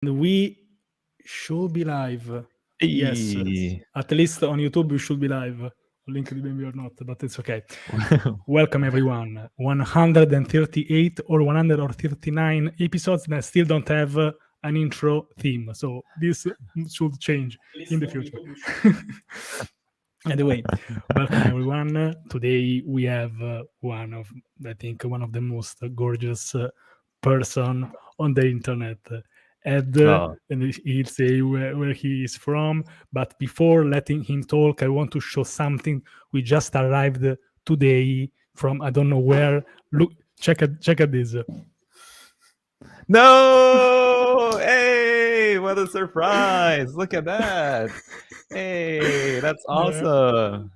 We should be live. Yes, Hey. at least on YouTube we should be live. On LinkedIn maybe or not, but it's okay. Welcome everyone. 138 or 139 episodes that still don't have an intro theme. So this should change in the future. Anyway, welcome everyone. Today we have one of the most gorgeous person on the internet. Ed, Oh, and he'll say where he is from. But before letting him talk, I want to show something. We just arrived today from I don't know where. Look, check at this. no! Hey, what a surprise! Look at that! Hey, that's Yeah, awesome.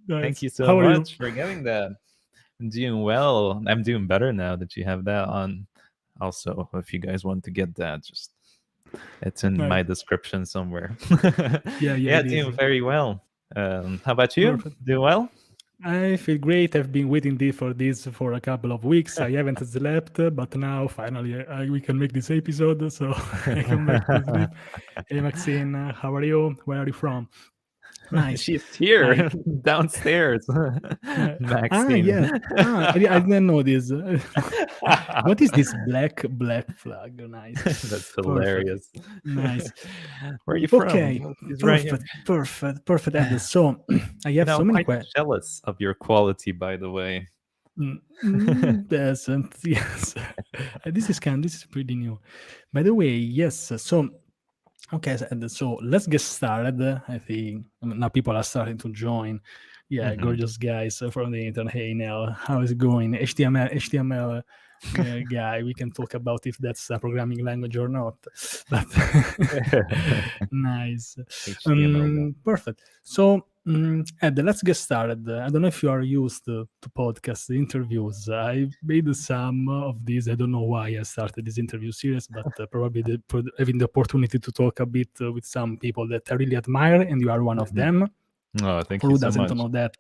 Thank nice. you so How are you? much for getting that. I'm doing well. I'm doing better now that you have that on. Also, if you guys want to get that, just it's in Nice. my description somewhere. Yeah, Yeah, it is. doing very well. How about you? Perfect. Doing well? I feel great. I've been waiting for this for a couple of weeks. I haven't slept, but now finally we can make this episode, so I come back to sleep. Hey Maxine, how are you? Where are you from? Nice. She's here I downstairs. Maxine. yeah. I didn't know this. What is this black flag? Nice. That's Perfect. hilarious. Nice. Where are you from? Okay. He's right here. Perfect. Ed. So I have so I'm many quite questions. jealous of your quality, by the way. Yes, and yes. This is pretty new. By the way, yes. So okay, so let's get started. I think now people are starting to join. Yeah, Mhm. gorgeous guys from the internet. Hey, Nell, how is it going? HTML guy. We can talk about if that's a programming language or not. But nice. HTML guy. Perfect. So, Ed, let's get started. I don't know if you are used to podcast interviews. I made some of these. I don't know why I started this interview series, but probably having the opportunity to talk a bit with some people that I really admire, and you are one of Mhm. them. Oh, thank For you who so doesn't much. know that,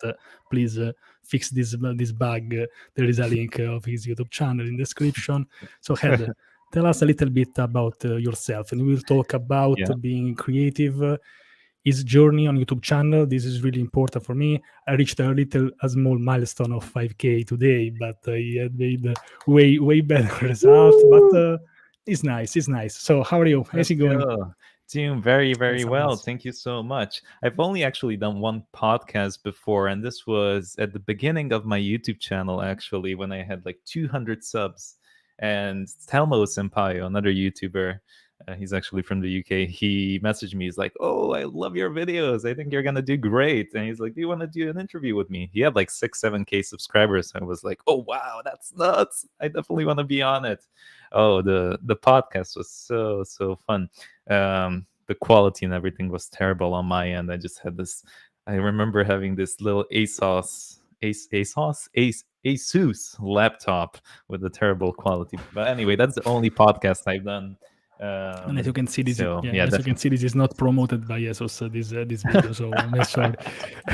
please fix this bug. There is a link of his YouTube channel in the description. So, Ed, tell us a little bit about yourself, and we'll talk about Yeah. being creative, his journey on YouTube channel. This is really important for me. I reached a small milestone of 5K today, but I had made way better results. But it's nice. So, how are you? How's Let's it going? go. Doing very, That's very a well. must. Thank you so much. I've only actually done one podcast before, and this was at the beginning of my YouTube channel, actually, when I had like 200 subs. And Telmo Senpai, another YouTuber, he's actually from the UK, he messaged me. He's like, "Oh, I love your videos. I think you're going to do great." And he's like, "Do you want to do an interview with me?" He had like 7K subscribers. I was like, "Oh, wow, that's nuts. I definitely want to be on it." Oh, the podcast was so fun. The quality and everything was terrible on my end. I just had this. I remember having this little Asus laptop with a terrible quality. But anyway, that's the only podcast I've done. And as you can see, So yeah, as you can definitely see, this is not promoted by ASOS. This video, so I'm sorry. I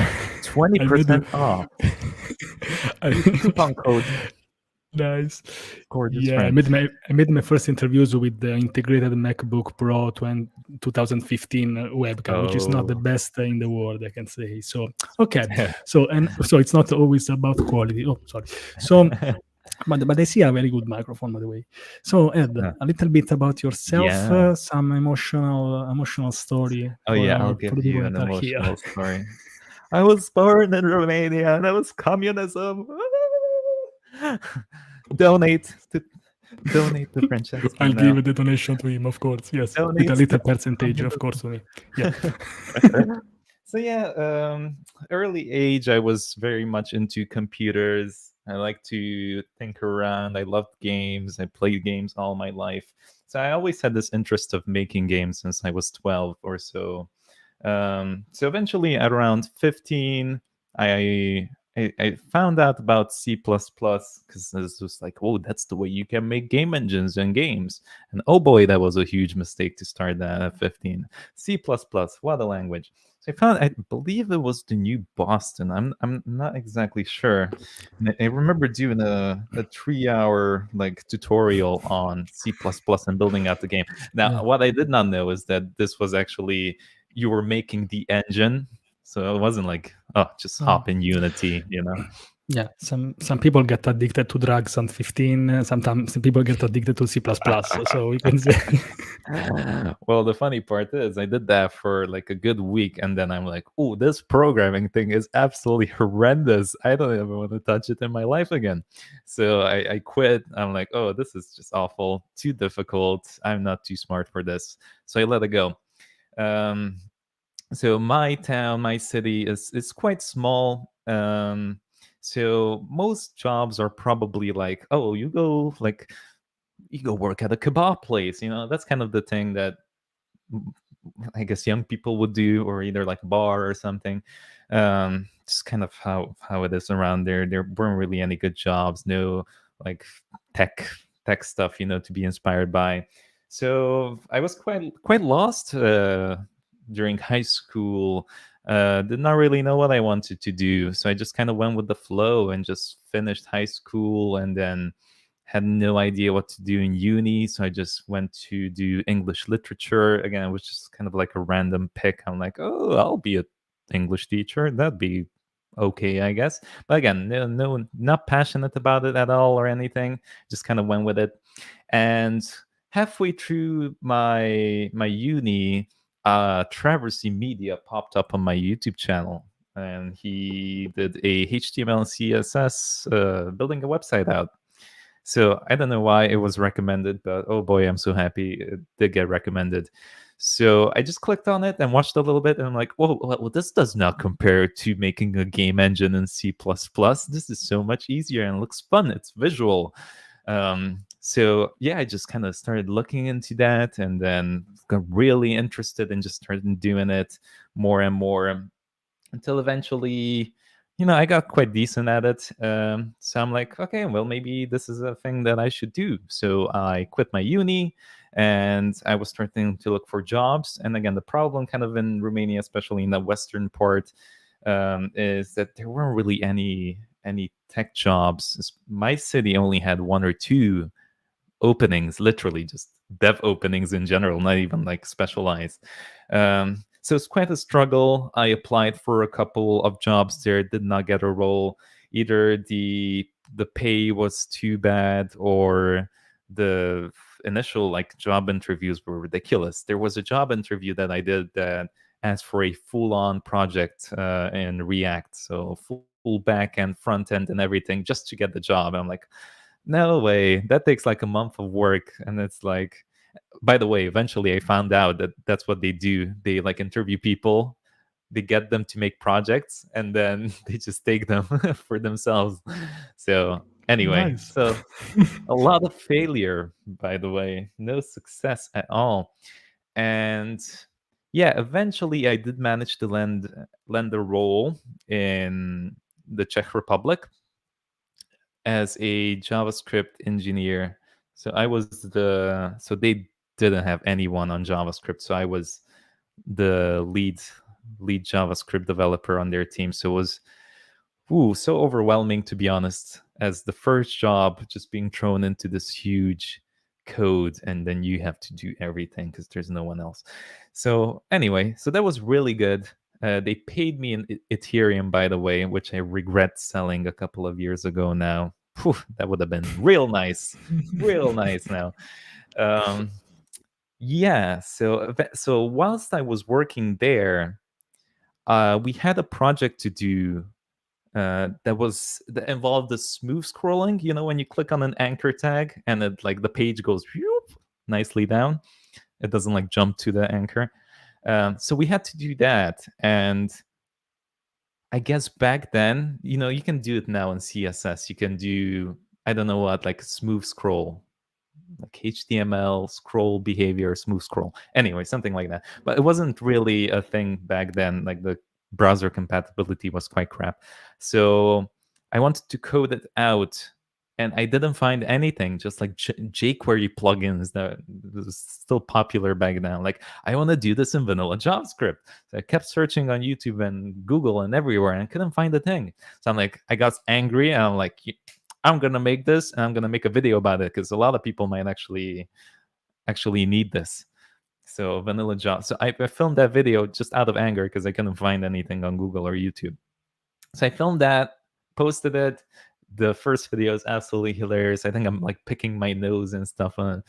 made 20% off. Use the I, coupon code. nice. Gorgeous Yeah, friends. I made my first interviews with the integrated MacBook Pro 2015 webcam, which is not the Oh, best in the world, I can say. So okay, so it's not always about quality. Oh, sorry. So but I see a very good microphone, by the way. So Ed, a little bit about yourself, yeah. some emotional story Oh yeah, I'll for give the people you an that are here. emotional story. I was born in Romania and that was communism. donate to donate to Francesco I'll now. give the donation to him, of course. Yes, with a Donate little to percentage, of communism. course, to me. Yeah. So yeah, early age, I was very much into computers. I like to think around. I loved games. I played games all my life. So I always had this interest of making games since I was 12 or so. So eventually, at around 15, I found out about C++ because this was like, oh, that's the way you can make game engines and games. And oh boy, that was a huge mistake to start that at 15. C++, what a language. I found, I believe it was the New Boston. I'm not exactly sure. And I remember doing a 3 hour like tutorial on C++ and building out the game. Now, Yeah. what I did not know is that this was actually, you were making the engine, so it wasn't like, oh, just Oh. hop in Unity. Yeah, some people get addicted to drugs on 15. Sometimes some people get addicted to C++. So we can say, Well, the funny part is I did that for like a good week, and then I'm like, oh, this programming thing is absolutely horrendous. I don't ever want to touch it in my life again. So I quit. I'm like, oh, this is just awful, too difficult. I'm not too smart for this. So I let it go. Um, so my town, my city is quite small. So most jobs are probably like, oh, you go work at a kebab place. That's kind of the thing that I guess young people would do, or either like a bar or something. Just kind of how it is around there. There weren't really any good jobs, no like tech tech stuff, to be inspired by. So I was quite lost during high school. Did not really know what I wanted to do, so I just kind of went with the flow and just finished high school, and then had no idea what to do in uni, so I just went to do English literature. Again, it was just kind of like a random pick. I'm like, oh, I'll be a English teacher. That'd be okay, I guess. But again, no, not passionate about it at all or anything. Just kind of went with it. And halfway through my uni, Traversy Media popped up on my YouTube channel, and he did a HTML and CSS building a website out. So I don't know why it was recommended, but oh boy, I'm so happy it did get recommended. So I just clicked on it and watched a little bit, and I'm like, whoa, well, this does not compare to making a game engine in C++. This is so much easier and looks fun. It's visual. So yeah, I just kind of started looking into that, and then got really interested and just started doing it more and more, until eventually, I got quite decent at it. So I'm like, okay, well, maybe this is a thing that I should do. So I quit my uni, and I was starting to look for jobs. And again, the problem kind of in Romania, especially in the western part, is that there weren't really any tech jobs. My city only had one or two openings, literally just dev openings in general, not even like specialized. So it's quite a struggle. I applied for a couple of jobs there, did not get a role. Either the pay was too bad, or the initial like job interviews were ridiculous. There was a job interview that I did that asked for a full-on project in React, so full back end, front end, and everything, just to get the job. And I'm like, no way, that takes like a month of work. And it's like, by the way, eventually I found out that that's what they do. They like interview people, they get them to make projects, and then they just take them for themselves. So anyway, nice. so a lot of failure, by the way, no success at all. And yeah, eventually I did manage to land a role in the Czech Republic as a JavaScript engineer. So so they didn't have anyone on JavaScript. So I was the lead JavaScript developer on their team. So it was so overwhelming, to be honest, as the first job, just being thrown into this huge code, and then you have to do everything because there's no one else. So anyway, so that was really good. They paid me in Ethereum, by the way, which I regret selling a couple of years ago now. Whew, that would have been real nice now. Um, yeah, so whilst I was working there, we had a project to do that involved the smooth scrolling. When you click on an anchor tag and it like the page goes whoop, nicely down, it doesn't like jump to the anchor. So we had to do that, and I guess back then, you can do it now in CSS. You can do, I don't know what, like smooth scroll, like HTML scroll behavior, smooth scroll. Anyway, something like that. But it wasn't really a thing back then. Like the browser compatibility was quite crap. So I wanted to code it out and I didn't find anything, just like jQuery plugins that was still popular back then. Like, I want to do this in vanilla JavaScript. So I kept searching on YouTube and Google and everywhere, and I couldn't find a thing. So I'm like, I got angry, and I'm like, I'm gonna make this, and I'm gonna make a video about it because a lot of people might actually need this. So vanilla Java. So I filmed that video just out of anger because I couldn't find anything on Google or YouTube. So I filmed that, posted it. The first video is absolutely hilarious. I think I'm like picking my nose and stuff on.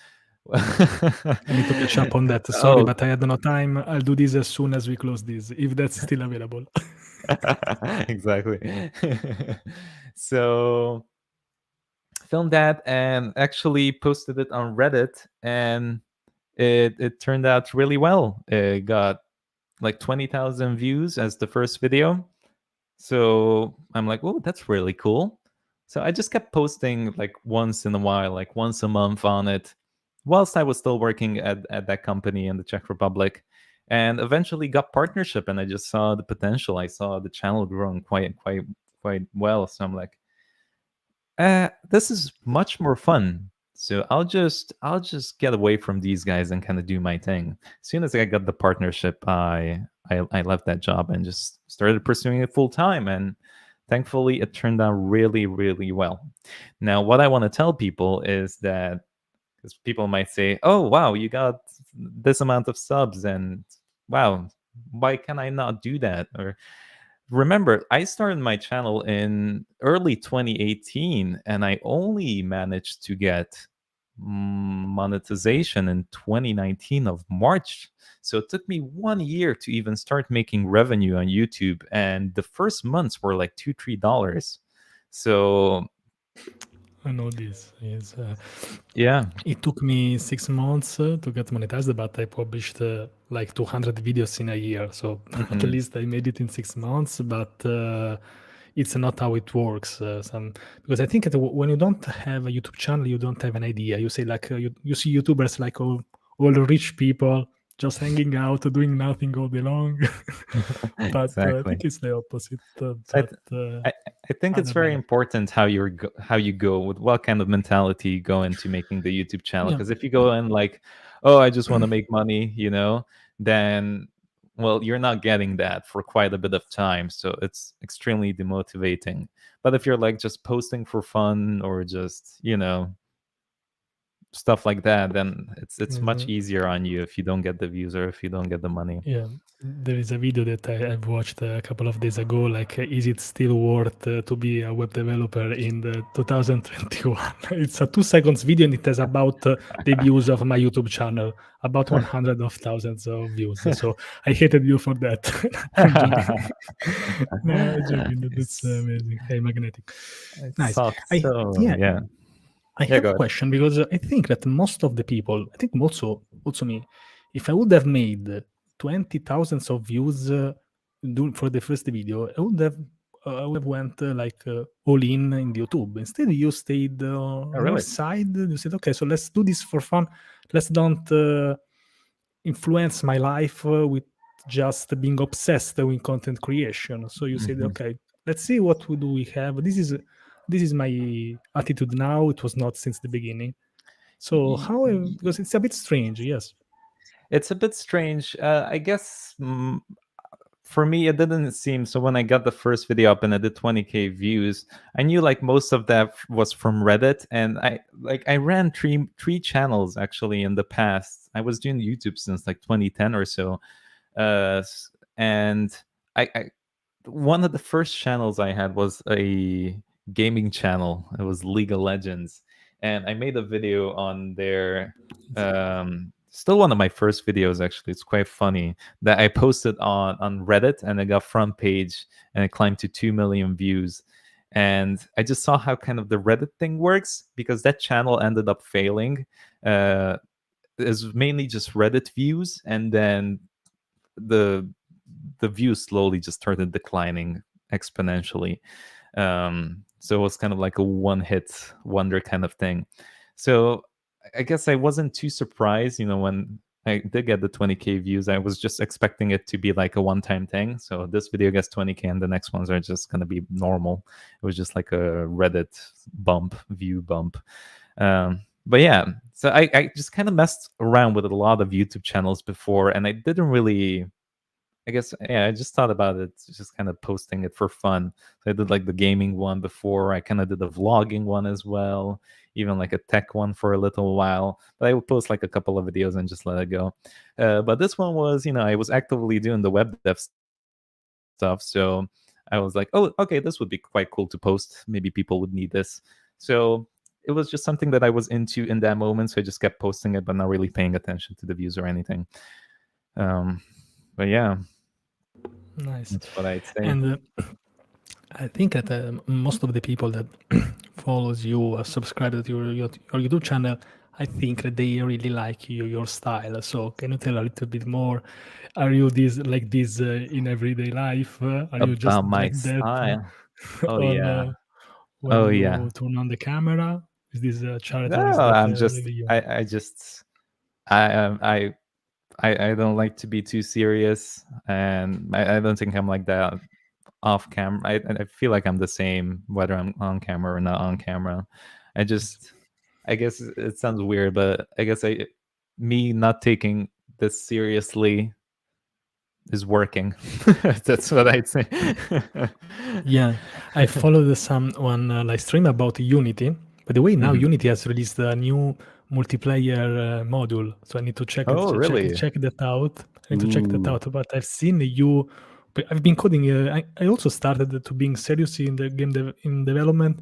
I need to catch up on that. Sorry, Oh, but I had no time. I'll do this as soon as we close this, if that's still available. exactly. So filmed that and actually posted it on Reddit, and it turned out really well. It got like 20,000 views as the first video. So I'm like, oh, that's really cool. So I just kept posting like once in a while, like once a month on it, whilst I was still working at that company in the Czech Republic, and eventually got partnership. And I just saw the potential. I saw the channel growing quite well. So I'm like, this is much more fun. So I'll just get away from these guys and kind of do my thing. As soon as I got the partnership, I left that job and just started pursuing it full time. And thankfully, it turned out really, really well. Now, what I want to tell people is that, because people might say, "Oh, wow, you got this amount of subs, and wow, why can I not do that?" Or remember, I started my channel in early 2018, and I only managed to get monetization in 2019 of March. So it took me 1 year to even start making revenue on YouTube, and the first months were like $2-3. So I know this is. yeah. It took me 6 months to get monetized, but I published like 200 videos in a year. So at Mhm. least I made it in 6 months, but it's not how it works. Because I think that when you don't have a YouTube channel, you don't have an idea. You say like you see YouTubers like all rich people just hanging out, doing nothing all day long. But I Exactly. think it's the opposite. So But I, I think it's other very better. important how you go, with what kind of mentality you go into making the YouTube channel. Yeah. Because if you go in like, oh, I just want to make money, then, well, you're not getting that for quite a bit of time. So it's extremely demotivating. But if you're like just posting for fun, or just, stuff like that, then it's much Mhm. easier on you if you don't get the views or if you don't get the money. Yeah, there is a video that I've watched a couple of days ago. Like, is it still worth to be a web developer in the 2021? It's a 2 seconds video, and it has about the views of my YouTube channel, about 100 of thousands of views. So I hated you for that. I'm joking. No, I'm joking. That's It's- amazing. Hey, magnetic. I Nice. thought I so. Yeah, Yeah. I Yeah, have go a ahead. question because I think that most of the people, I think also me, if I would have made 20,000 of views for the first video, I would have went all in YouTube. Instead, you stayed Oh, on your really? side. You said, okay, so let's do this for fun. Let's don't influence my life with just being obsessed with content creation. So you said, Mhm. okay, let's see what do we have. This is my attitude now. It was not since the beginning. So Y- how? y- Because it's a bit strange. Yes. It's a bit strange. I guess, for me, it didn't seem so. When I got the first video up and I did 20K views, I knew like most of that was from Reddit, and I ran three channels actually in the past. I was doing YouTube since like 2010 or so, and I one of the first channels I had was a gaming channel. It was League of Legends, and I made a video on there. Still one of my first videos, actually. It's quite funny, that I posted on Reddit, and it got front page, and it climbed to 2 million views. And I just saw how kind of the Reddit thing works, because that channel ended up failing. Uh, it's mainly just Reddit views, and then the the views slowly just started declining exponentially. So it was kind of like a one hit wonder kind of thing. So I guess I wasn't too surprised, when I did get the 20K views. I was just expecting it to be like a one-time thing. So this video gets 20K, and the next ones are just gonna be normal. It was just like a Reddit view bump. But yeah, so I just kind of messed around with a lot of YouTube channels before, and I didn't really. I guess yeah, I just thought about it, just kind of posting it for fun. So I did like the gaming one before. I kind of did the vlogging one as well, even like a tech one for a little while. But I would post like a couple of videos and just let it go. But this one was, I was actively doing the web dev stuff, so I was like, oh, okay, this would be quite cool to post. Maybe people would need this. So it was just something that I was into in that moment. So I just kept posting it, but not really paying attention to the views or anything. But yeah, Nice. that's what I'd say. And I think that most of the people that follows you or subscribe to your YouTube channel, I think that they really like your style. So can you tell a little bit more? Are you this in everyday life? Are you just About my like that style. Oh on yeah. when Oh yeah. you turn on the camera? Is this a character? No, Is that I'm just really you? I just I don't like to be too serious, and I don't think I'm like that off camera. I feel like I'm the same whether I'm on camera or not on camera. I guess it sounds weird, but I guess me not taking this seriously is working. That's what I'd say. Yeah, I followed someone live stream about Unity. By the way, now Mhm. Unity has released a new multiplayer module, so I need to Oh, really? check that out. I need to check that Ooh. out. But I've seen you. But I've been coding. I also started to being serious in the in development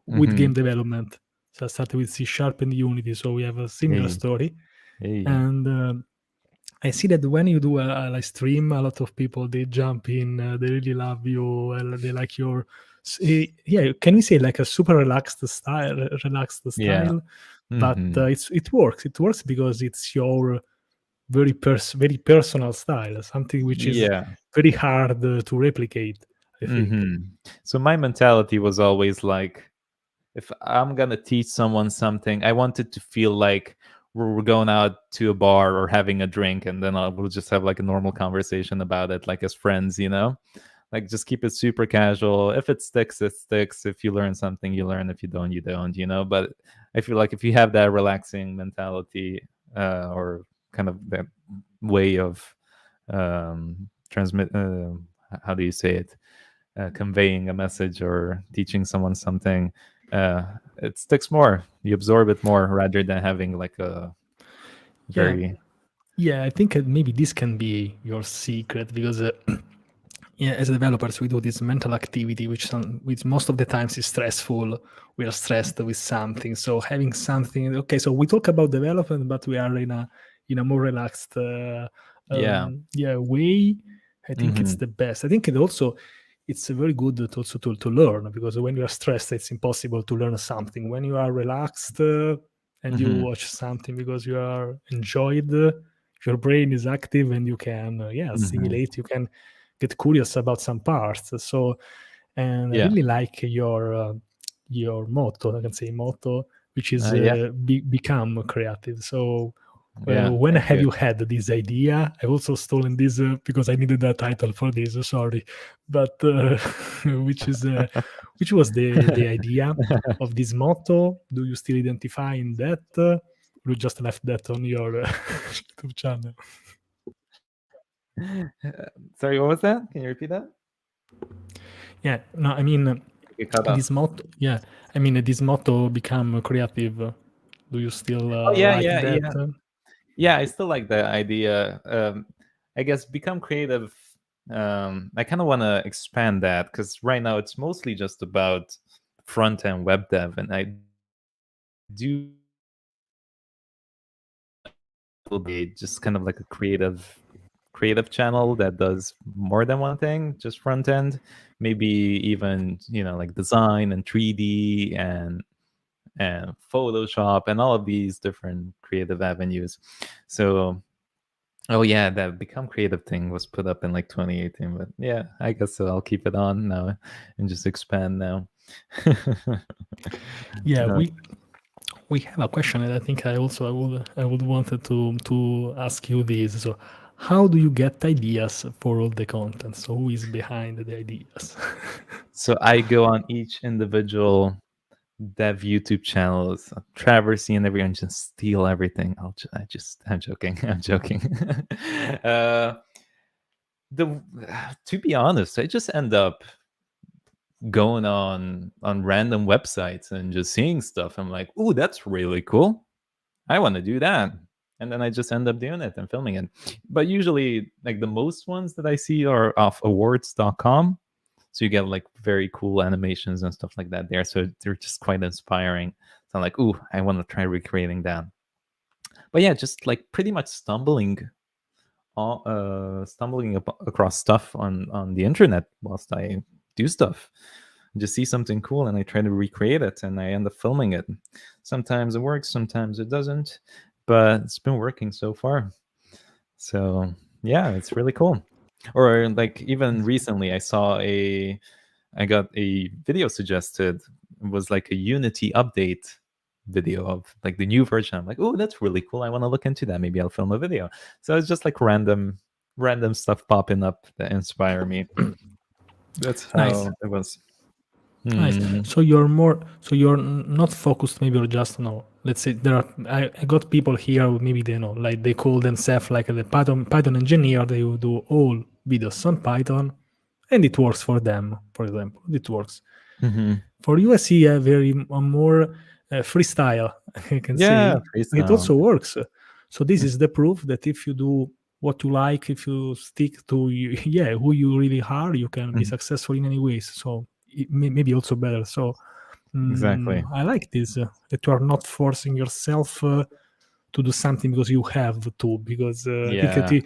with game Mhm. development. So I started with C Sharp and Unity. So we have a similar Hey, story. hey. And I see that when you do a live stream, a lot of people they jump in, they really love you, they like your, yeah. Can we say like a super relaxed Yeah. style? But Mhm. it works. It works because it's your very personal style, something which is Yeah. very hard to replicate. I think. So my mentality was always like, if I'm gonna teach someone something, I want it to feel like we're going out to a bar or having a drink, and then we'll just have like a normal conversation about it, like as friends. Like just keep it super casual. If it sticks, it sticks. If you learn something, you learn. If you don't, you don't. But I feel like if you have that relaxing mentality, or kind of that way of transmit, how do you say it, conveying a message or teaching someone something, it sticks more. You absorb it more rather than having like a Yeah, very yeah. I think maybe this can be your secret because yeah, as developers, we do this mental activity, which most of the times is stressful. We are stressed with something, so having something. Okay, so we talk about development, but we are in a more relaxed, yeah. yeah, way. I think it's Hmm. the best. I think it's very good to also to learn because when you are stressed, it's impossible to learn something. When you are relaxed and you Hmm. watch something because you are enjoyed, your brain is active and you can yeah Hmm. assimilate. You can get curious about some parts. So, and I Yeah. really like your motto. I can say motto, which is Yeah. become creative. So. Yeah. When Thank have you. you had this idea? I've also stolen this because I needed a title for this. Sorry, but which is which was the idea of this motto? Do you still identify in that? Or you just left that on your YouTube channel? Sorry, what was that? Can you repeat that? Yeah, no, I mean You cut off. this motto. Yeah, I mean this motto become creative. Do you still Oh yeah, like yeah, that? yeah. Yeah, I still like the idea. I guess become creative. I kind of want to expand that because right now it's mostly just about front end web dev, and I do build a just kind of like a creative channel that does more than one thing, just front end, maybe even like design and 3D and Photoshop and all of these different creative avenues. So oh yeah, that become creative thing was put up in like 2018, but yeah, I guess so. I'll keep it on now and just expand now. Yeah, Uh, We have a question, and I think I would wanted to ask you this. So, how do you get ideas for all the content? So, who is behind the ideas? So I go on each individual dev YouTube channels, traversy and everyone just steal everything. I'm joking. I'm joking. uh, the to be honest, I just end up going on random websites and just seeing stuff. I'm like, "Ooh, that's really cool. I want to do that." And then I just end up doing it and filming it. But usually, like the most ones that I see are off awards.com. So you get like very cool animations and stuff like that there. So they're just quite inspiring. So I'm like, ooh, I want to try recreating that. But yeah, just like pretty much stumbling across stuff on the internet whilst I do stuff. I just see something cool and I try to recreate it and I end up filming it. Sometimes it works, sometimes it doesn't, but it's been working so far. So yeah, it's really cool. Or like even recently, I got a video suggested. It was like a Unity update video of like the new version. I'm like, oh, that's really cool. I want to look into that. Maybe I'll film a video. So it's just like random stuff popping up that inspire me. That's Nice. how it was. Nice. Hmm. So you're not focused maybe or just no. Let's say there are I got people here who maybe they know like they call themselves like the Python engineer. They will do all videos on Python, and it works for them. For example, it works. Hmm. For you, I see a very more freestyle. I can Yeah, say it freestyle. also works. So this is the proof that if you do what you like, if you stick to yeah who you really are, you can be Mhm. successful in any ways. So maybe also better. So Exactly. I like this that you are not forcing yourself to do something because you have to. Because I think that Yeah.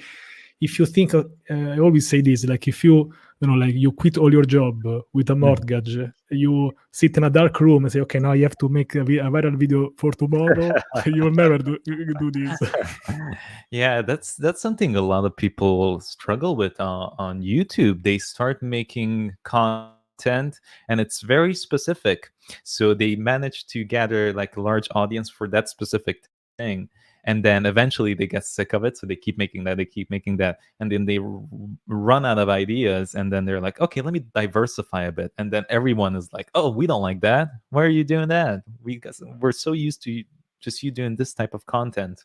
if you think, I always say this, like if you know, like you quit all your job with a Mhm. mortgage, you sit in a dark room and say, okay, now you have to make a viral video for tomorrow. You will never do this. Yeah, that's something a lot of people struggle with on YouTube. They start making content and it's very specific. So they manage to gather like a large audience for that specific thing. And then eventually they get sick of it. So they keep making that, they keep making that. And then they run out of ideas. And then they're like, okay, let me diversify a bit. And then everyone is like, oh, we don't like that. Why are you doing that? We're so used to just you doing this type of content.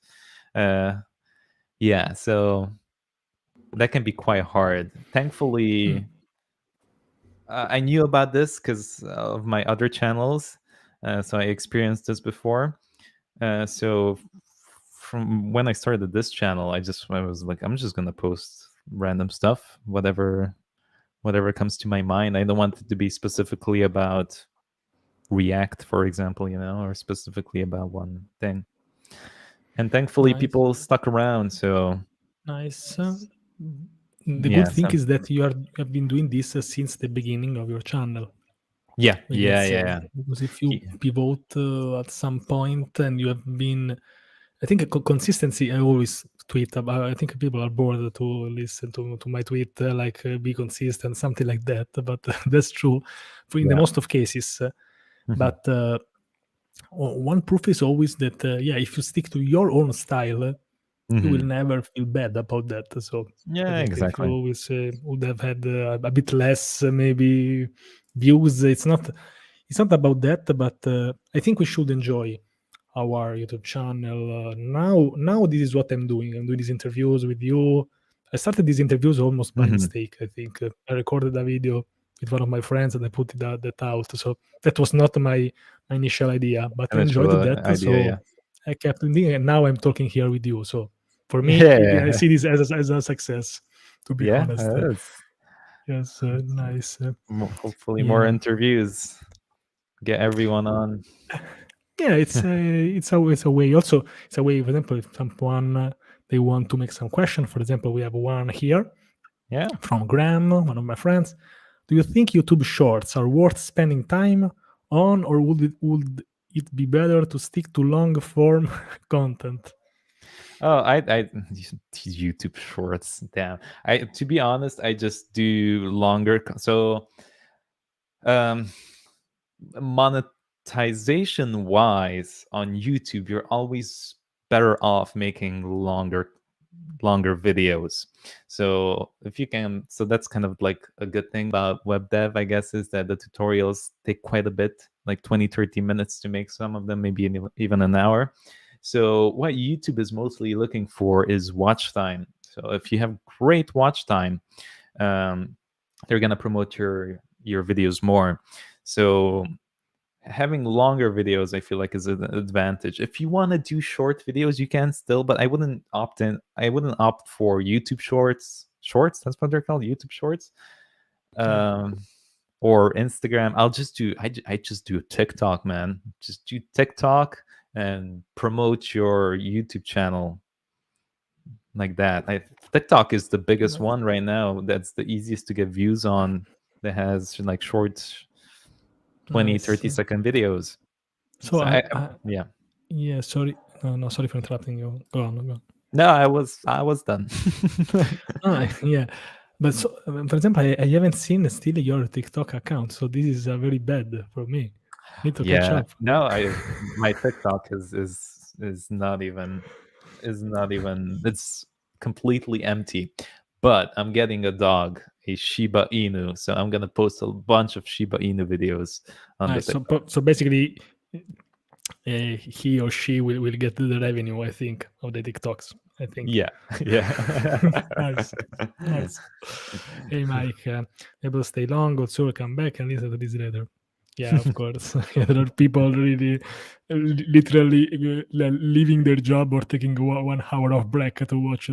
Uh, yeah, so that can be quite hard. Thankfully, I knew about this because of my other channels, so I experienced this before. So from when I started this channel, I was like, I'm just gonna post random stuff, whatever comes to my mind. I don't want it to be specifically about React, for example, or specifically about one thing. And thankfully, Nice, people stuck around. So nice. The good yeah, thing is that you have been doing this since the beginning of your channel. yeah, We can yeah, say yeah. because if you Yeah. pivot at some point and you have been, I think consistency. I always tweet about. I think people are bored to listen to my tweet, like be consistent, something like that. But that's true for in the Yeah. most of cases. Mhm. But one proof is always that yeah, if you stick to your own style, you will Mhm. never feel bad about that. So I Yeah, think if you exactly. always would have had a bit less maybe views, it's not about that, but I think we should enjoy our YouTube channel. Now this is what I'm doing. I'm doing these interviews with you. I started these interviews almost by Mhm. mistake. I think I recorded a video with one of my friends and I put that out. So that was not my initial idea, but I enjoyed Initial that. idea, So yeah. I kept doing it, and now I'm talking here with you. So for me, I Yeah. see this as a success. To be Yeah, honest, it is. yes, It's, nice. hopefully more Yeah. interviews. Get everyone on. Yeah, it's a way. Also, it's a way. For example, if someone they want to make some question. For example, we have one here Yeah. from Graham, one of my friends. Do you think YouTube Shorts are worth spending time on, or would it be better to stick to long form content? Oh, I YouTube Shorts. Damn. I To be honest, I just do longer. So, um, monetization monetization wise on YouTube, you're always better off making longer videos. So if you can, so that's kind of like a good thing about web dev, I guess, is that the tutorials take quite a bit, like 20-30 minutes to make some of them, maybe even an hour. So what YouTube is mostly looking for is watch time. So if you have great watch time, um, they're gonna promote your videos more. So having longer videos, I feel like, is an advantage. If you want to do short videos, you can still, but I wouldn't opt for YouTube shorts, that's what they're called, YouTube shorts. um or Instagram. I just do TikTok, man. Just do TikTok and promote your YouTube channel like that. TikTok is the biggest one right now. That's the easiest to get views on, that has like short 20, Nice. 30-second videos. So So yeah. yeah, sorry. No, sorry for interrupting you. Go on, go on. No, I was done. Yeah. But so, for example, I haven't seen still your TikTok account, so this is very bad for me. Need to catch Yeah. up. No, my TikTok is not even it's completely empty. But I'm getting a dog, a Shiba Inu, so I'm gonna post a bunch of Shiba Inu videos on the Nice. TikTok. So basically, he or she will get the revenue, I think, of the TikToks. I think. Yeah, yeah. Nice. Nice. Hey, Mike, able to stay long, also will come back and listen to this later. Yeah, of course. There are people really, literally leaving their job or taking 1 hour off break to watch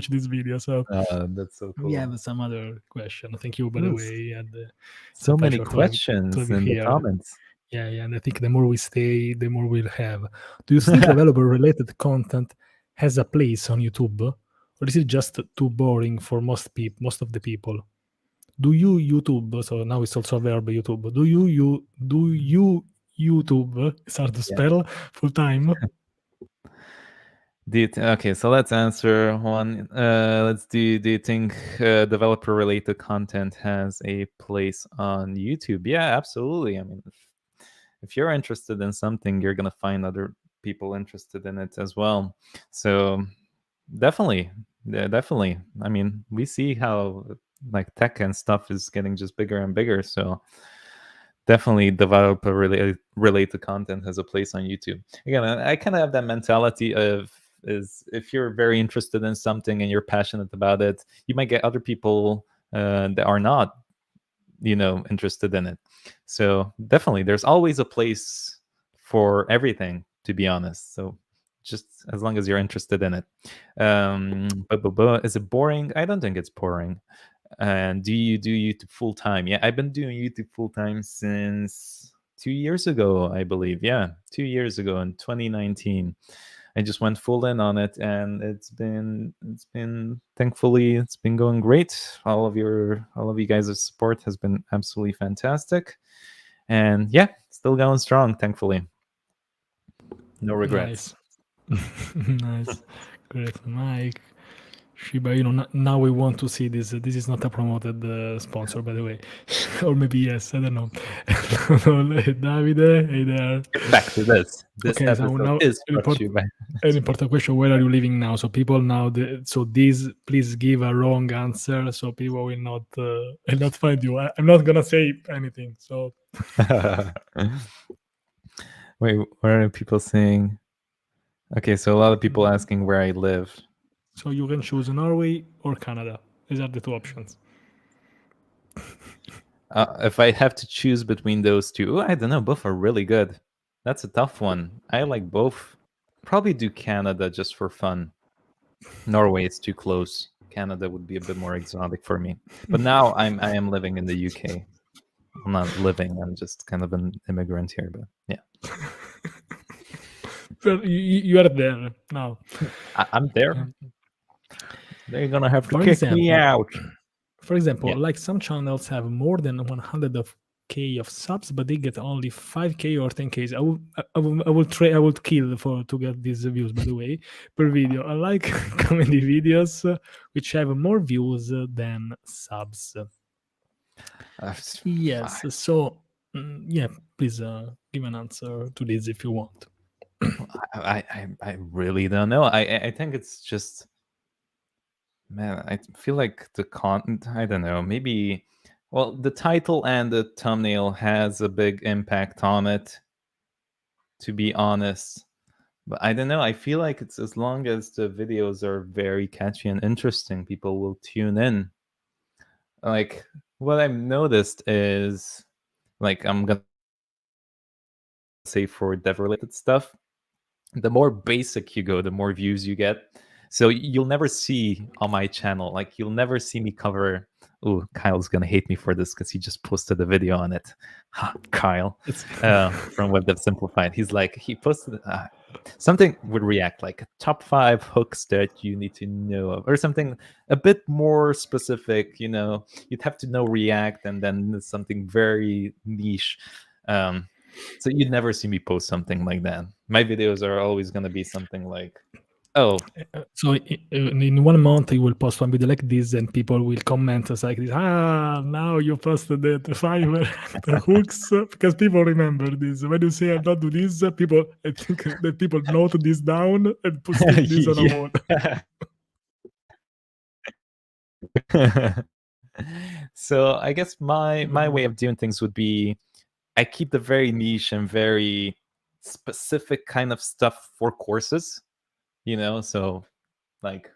this video. So That's so we cool. have some other question. Thank you, by the Yes. way, and it's a So many pleasure to have questions you in the here. comments. Yeah, and I think the more we stay, the more we'll have. Do you think developer-related content has a place on YouTube, or is it just too boring for most of the people? Do you YouTube? So now it's also a verb, YouTube. Do you YouTube? It's hard to Yeah. spell full time. Okay, so let's answer one. Let's do. Do you think developer-related content has a place on YouTube? Yeah, absolutely. I mean, if you're interested in something, you're gonna find other people interested in it as well. So definitely, yeah, definitely. I mean, we see how like tech and stuff is getting just bigger and bigger. So definitely developer related content has a place on YouTube. Again, I kind of have that mentality of, is if you're very interested in something and you're passionate about it, you might get other people that are not, interested in it. So definitely there's always a place for everything, to be honest. So just as long as you're interested in it. Is it boring? I don't think it's boring. And do you do YouTube full time? Yeah, I've been doing YouTube full time since 2 years ago, I believe. Yeah, 2 years ago in 2019. I just went full in on it, and it's been thankfully it's been going great. All of you guys' support has been absolutely fantastic, and yeah, still going strong. Thankfully, no regrets. Nice, nice, great, Mike. Shiba, now we want to see this. This is not a promoted sponsor, by the way, or maybe yes. I don't know. Davide, hey there. Back to this. This Okay, so episode now is brought to you by. an important question: where are you living now? So people now, so this please give a wrong answer, so people will not find you. I'm not gonna say anything. So Wait, what are people saying? Okay, so a lot of people asking where I live. so you can choose Norway or Canada. These are the two options. If I have to choose between those two, I don't know. Both are really good. That's a tough one. I like both. Probably do Canada just for fun. Norway is too close. Canada would be a bit more exotic for me. But now I am living in the UK. I'm not living. I'm just kind of an immigrant here. But yeah, So you are there now. I'm there. They're gonna have to For kick me example, out. For example, Yeah. like some channels have more than 100K of subs, but they get only 5K or 10Ks. I will kill to get these views. By the way, per video. I like comedy videos which have more views than subs. Yes. So Yeah, please give an answer to this if you want. I really don't know. I think it's just, man, I feel like the content, I don't know, maybe, well, the title and the thumbnail has a big impact on it, to be honest. But I don't know. I feel like it's, as long as the videos are very catchy and interesting, people will tune in. Like, what I've noticed is, like, I'm gonna say for dev related stuff, the more basic you go, the more views you get. So you'll never see on my channel, like, you'll never see me cover. Oh, Kyle's gonna hate me for this because he just posted a video on it. Kyle, It's from Web Dev Simplified. He's like, he posted something with React, like top 5 hooks that you need to know of, or something a bit more specific. You'd have to know React, and then something very niche. So you'd never see me post something like that. My videos are always going to be something like, oh, so in 1 month you will post one video like this, and people will comment us like this. Now you posted the Fiverr the hooks because people remember this. When you say I don't do this, people, I think that people note this down and stick this on a wall. So I guess my way of doing things would be, I keep the very niche and very specific kind of stuff for courses, so like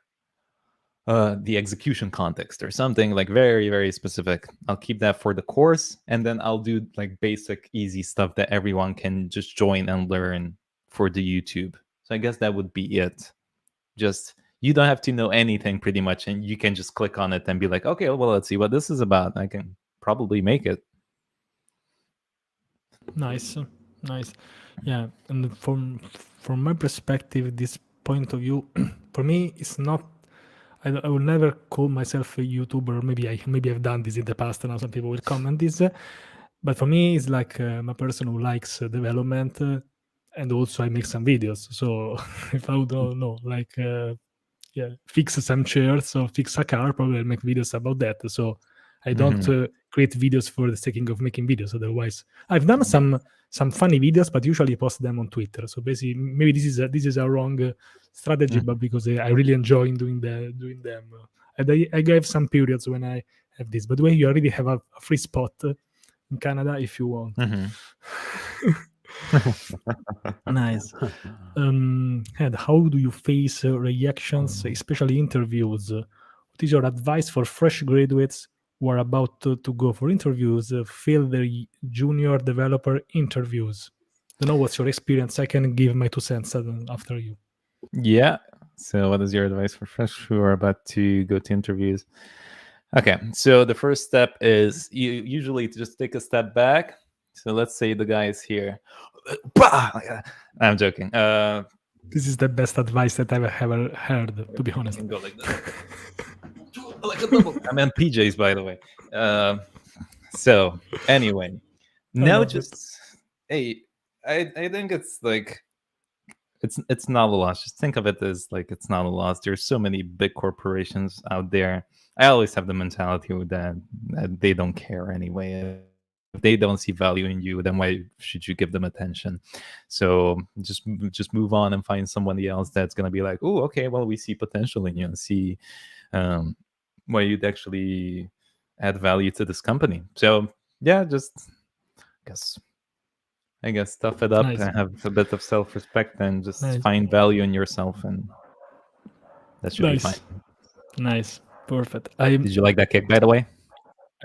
the execution context or something like very, very specific. I'll keep that for the course, and then I'll do like basic, easy stuff that everyone can just join and learn for the YouTube. So I guess that would be it. Just, you don't have to know anything pretty much, and you can just click on it and be like, okay, well, let's see what this is about. I can probably make it. Nice. Yeah, and from my perspective, this point of view, for me, it's not. I will never call myself a YouTuber. Maybe I've done this in the past, and now some people will comment this. But for me, it's like I'm a person who likes development, and also I make some videos. So if I don't know, like fix some chairs or fix a car, probably I'll make videos about that. So I don't create videos for the sake of making videos. Otherwise, I've done some funny videos, but usually post them on Twitter. So basically, maybe this is a wrong strategy, but because I really enjoy doing them. And I have some periods when I have this. By the way, you already have a free spot in Canada if you want. Nice. And how do you face reactions, especially interviews? What is your advice for fresh graduates who are about to go for interviews, fail their junior developer interviews? Don't know what's your experience. I can give my 2 cents after you. Yeah. So what is your advice for fresh who are about to go to interviews? Okay. So the first step is, you usually just take a step back. So let's say the guy is here. I'm joking. This is the best advice that I've ever heard, to be honest. Can go like that. Like a double. I'm in PJs, by the way. So anyway, now just, hey, I think it's like, it's not a loss. Just think of it as like, it's not a loss. There's so many big corporations out there. I always have the mentality that they don't care anyway. If they don't see value in you, then why should you give them attention? So just move on and find somebody else that's gonna be like, oh, okay, well, we see potential in you and see why you'd actually add value to this company. So yeah, just I guess tough it up and have a bit of self-respect and just find value in yourself, and that should be fine. Nice. Perfect. Did you like that kick, by the way?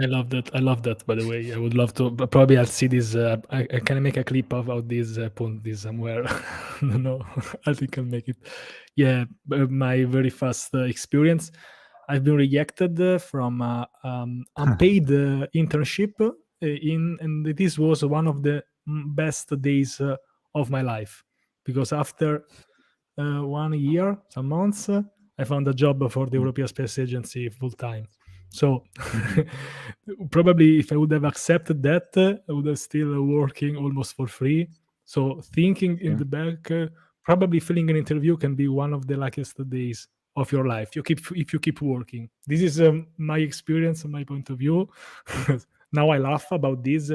I love that, by the way. I would love to, but probably I'll see this. I can make a clip about this, put this somewhere. I don't know. I think I'll make it. Yeah, my very first experience. I've been rejected from unpaid internship and this was one of the best days of my life, because after 1 year, some months, I found a job for the European Space Agency full time. So probably if I would have accepted that, I would have still working almost for free. So thinking in the back, probably filling an interview can be one of the luckiest days of your life. If you keep working. This is my experience, my point of view. Now I laugh about this.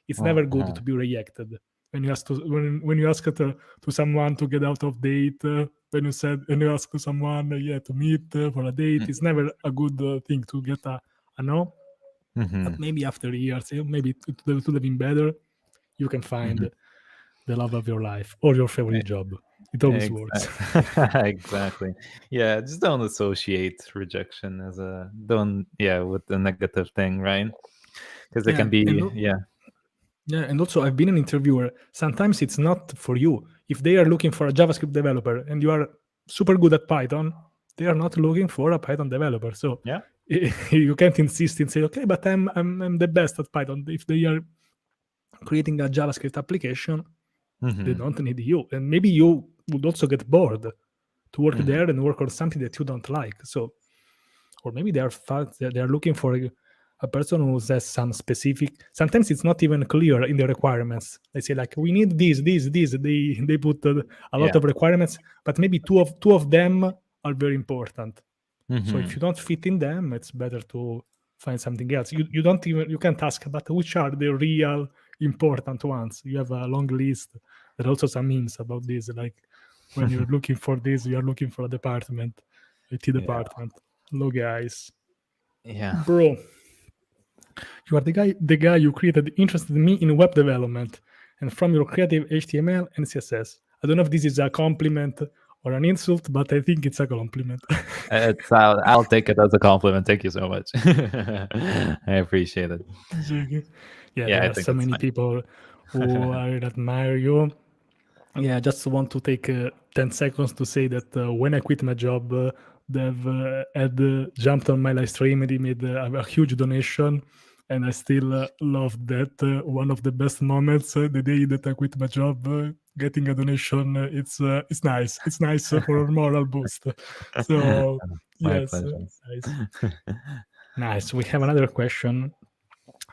it's Oh, never good to be rejected. When you ask when you ask to someone to get out of date, when you ask to someone to meet for a date, it's never a good thing to get a no. mm-hmm. But maybe after years, maybe it would have been better. You can find the love of your life or your favorite job. It always works. Exactly. Yeah, just don't associate rejection as a don't with the negative thing, right? Because it Yeah, can be and yeah, and also I've been an interviewer. Sometimes it's not for you. If they are looking for a JavaScript developer and you are super good at Python, they are not looking for a Python developer. So yeah. you can't insist and say, okay, but I'm the best at Python. If they are creating a JavaScript application, they don't need you. And maybe you would also get bored to work there and work on something that you don't like. So, or maybe they are looking for a person who has some specific. Sometimes it's not even clear in the requirements. They say like we need this. They put a lot of requirements, but maybe two of them are very important. So if you don't fit in them, it's better to find something else. You can't ask, but which are the real important ones? You have a long list. There are also some memes about this, like when you're looking for this, you are looking for a department, IT department. Hello guys. Yeah. Bro, you are the guy you created interested me in web development and from your creative HTML and CSS. I don't know if this is a compliment or an insult, but I think it's a compliment. I'll take it as a compliment. Thank you so much. I appreciate it. Yeah, Yeah, there I are think so that's many fine. people who admire you. Yeah, I just want to take 10 seconds to say that when I quit my job, they've had jumped on my live stream and he made a huge donation. And I still love that. One of the best moments, the day that I quit my job, getting a donation, it's nice. It's nice for a moral boost. So, My yes, pleasure. nice. Nice. We have another question.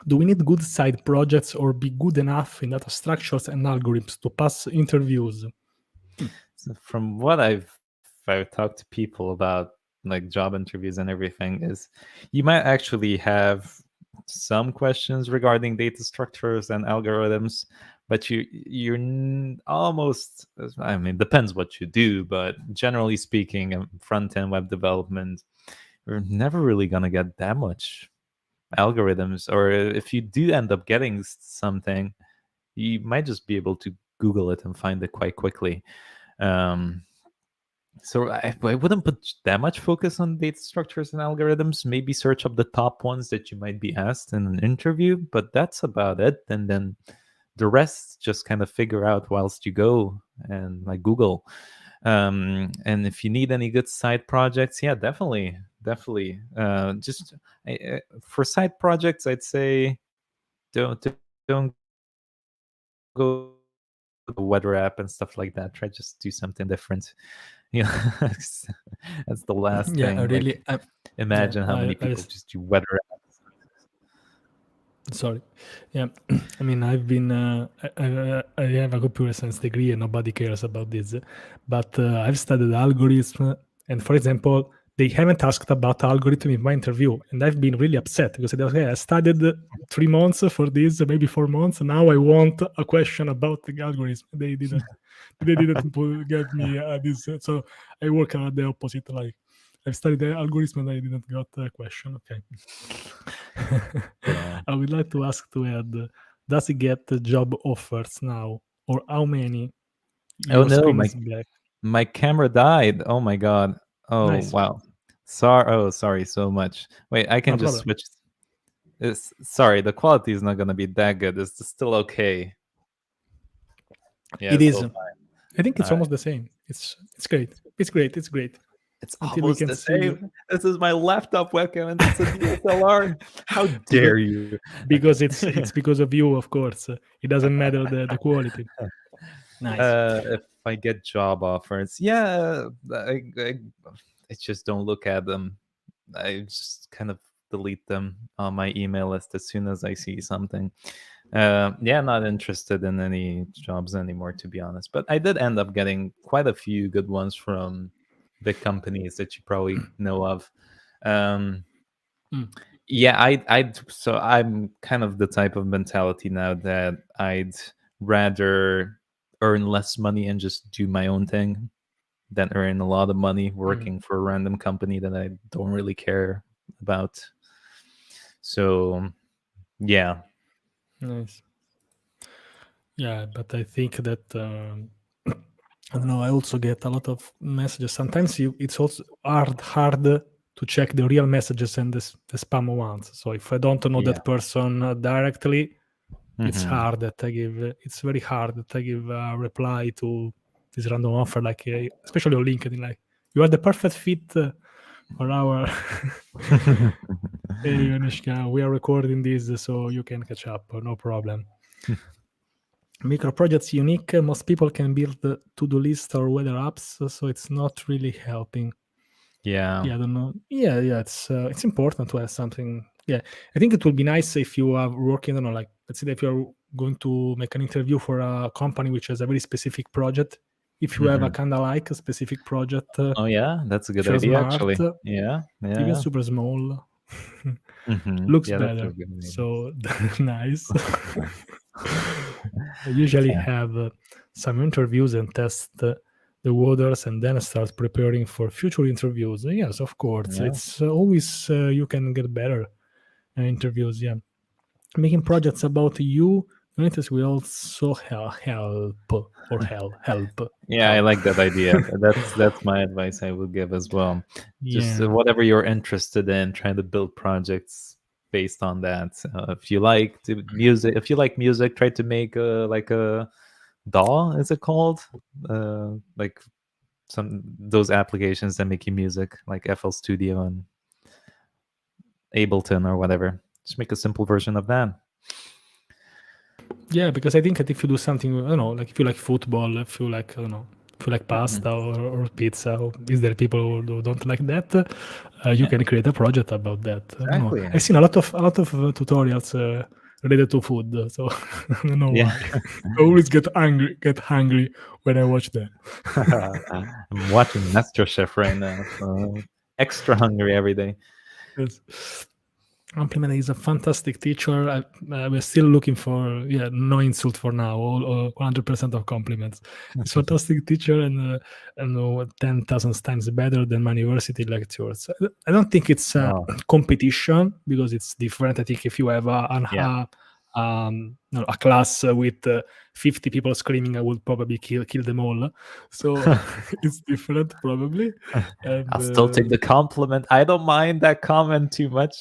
Do we need good side projects or be good enough in data structures and algorithms to pass interviews? So from what I've talked to people about, like job interviews and everything, is you might actually have some questions regarding data structures and algorithms, but you're almost, I mean, depends what you do, but generally speaking, front end web development, you're never really gonna get that much algorithms, or if you do end up getting something, you might just be able to Google it and find it quite quickly. So I wouldn't put that much focus on data structures and algorithms. Maybe search up the top ones that you might be asked in an interview, but that's about it. And then the rest just kind of figure out whilst you go and like Google. And if you need any good side projects, yeah, definitely. Just for side projects, I'd say don't go to the weather app and stuff like that. Try just do something different. You know, that's the last thing. Like, Yeah, I imagine really, how many people yeah, just do weather apps. sorry. Yeah, I mean, I've been, I have a computer science degree and nobody cares about this, but I've studied algorithm. And for example, they haven't asked about algorithm in my interview. And I've been really upset because I said, okay, I studied 3 months for this, maybe 4 months. Now I want a question about the algorithm. They didn't get me this. So I work at the opposite. Like I've studied the algorithm and I didn't got a question. Okay. Yeah. I would like to ask to Ed, does he get job offers now? Or how many? Oh Your no, screen is black. my camera died. Oh my god. Oh Nice. wow. Sorry so much. Wait, I No can just problem. switch. Sorry, the quality is not gonna be that good. It's still okay. Yeah, It it's is. still fine. I think it's All right. almost the same. It's great. It's great. It's great. It's Until we almost can the see you. same. This is my laptop webcam and it's a DSLR. How because dare you? Okay. because it's because of you, of course. It doesn't matter the quality. Nice. If I get job offers, yeah, I just don't look at them. I just kind of delete them on my email list as soon as I see something. Yeah, not interested in any jobs anymore, to be honest. But I did end up getting quite a few good ones from big companies that you probably know of. Um, Mm. Yeah, so I'm kind of the type of mentality now that I'd rather earn less money and just do my own thing than earn a lot of money Mm, working for a random company that I don't really care about. So yeah. nice. Yeah, but I think that I don't know. I also get a lot of messages. Sometimes it's also hard to check the real messages and the spam ones. So if I don't know Yeah. that person directly, it's Hmm. hard that I give. It's very hard that I give a reply to this random offer, like especially on LinkedIn. Like, you are the perfect fit for our. Hey, Anishka, we are recording this, so you can catch up. No problem. Micro projects unique. Most people can build the to-do list or weather apps, so it's not really helping. Yeah. Yeah, I don't know. Yeah, it's important to have something. Yeah, I think it would be nice if you are working. I don't know, like let's say if you're going to make an interview for a company which has a very specific project. If you have a Hmm. kind of like a specific project, Oh yeah, that's a if good you're idea smart, actually. Yeah, yeah, even yeah. super small, looks Yeah, that's a better. good idea. So nice. I usually Yeah, have some interviews and test the waters and then start preparing for future interviews. Yes, of course. yeah, It's always you can get better interviews. Yeah. Making projects about you, Unitas will also yeah. I help. like that idea. That's my advice I would give as well. Just Yeah. whatever you're interested in, trying to build projects based on that. If you like music, try to make like a DAW. Is it called? Like some those applications that make you music, like FL Studio and Ableton or whatever. Just make a simple version of that. Yeah, because I think that if you do something, I don't know, like if you like football, if you like, I don't know, if you like Mhm. pasta or pizza, or is there people who don't like that? You Yeah, can create a project about that. I don't know. exactly. I've seen a lot of tutorials related to food, so I don't know Yeah. why. I always get hungry when I watch them. I'm watching MasterChef right now, so extra hungry every day. Yes. Compliment is a fantastic teacher. We're still looking for, yeah, no insult for now. All 100% of compliments. He's a fantastic teacher and 10,000 times better than my university lectures. I don't think it's a Oh, competition because it's different. I think if you have yeah. no, a class with 50 people screaming, I would probably kill them all. So it's different probably. And I'll still take the compliment. I don't mind that comment too much.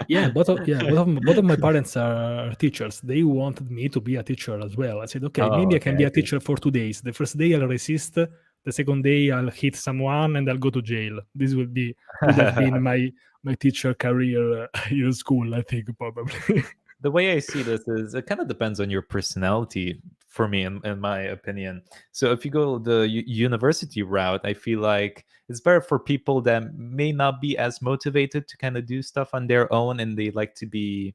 yeah, both of my parents are teachers. They wanted me to be a teacher as well. I said, okay, Oh, maybe I okay, can be I a see. teacher for 2 days. The first day I'll resist. The second day I'll hit someone and I'll go to jail. This would have been my teacher career in school. I think probably. The way I see this is it kind of depends on your personality for me, in my opinion. So if you go the university route, I feel like it's better for people that may not be as motivated to kind of do stuff on their own and they like to be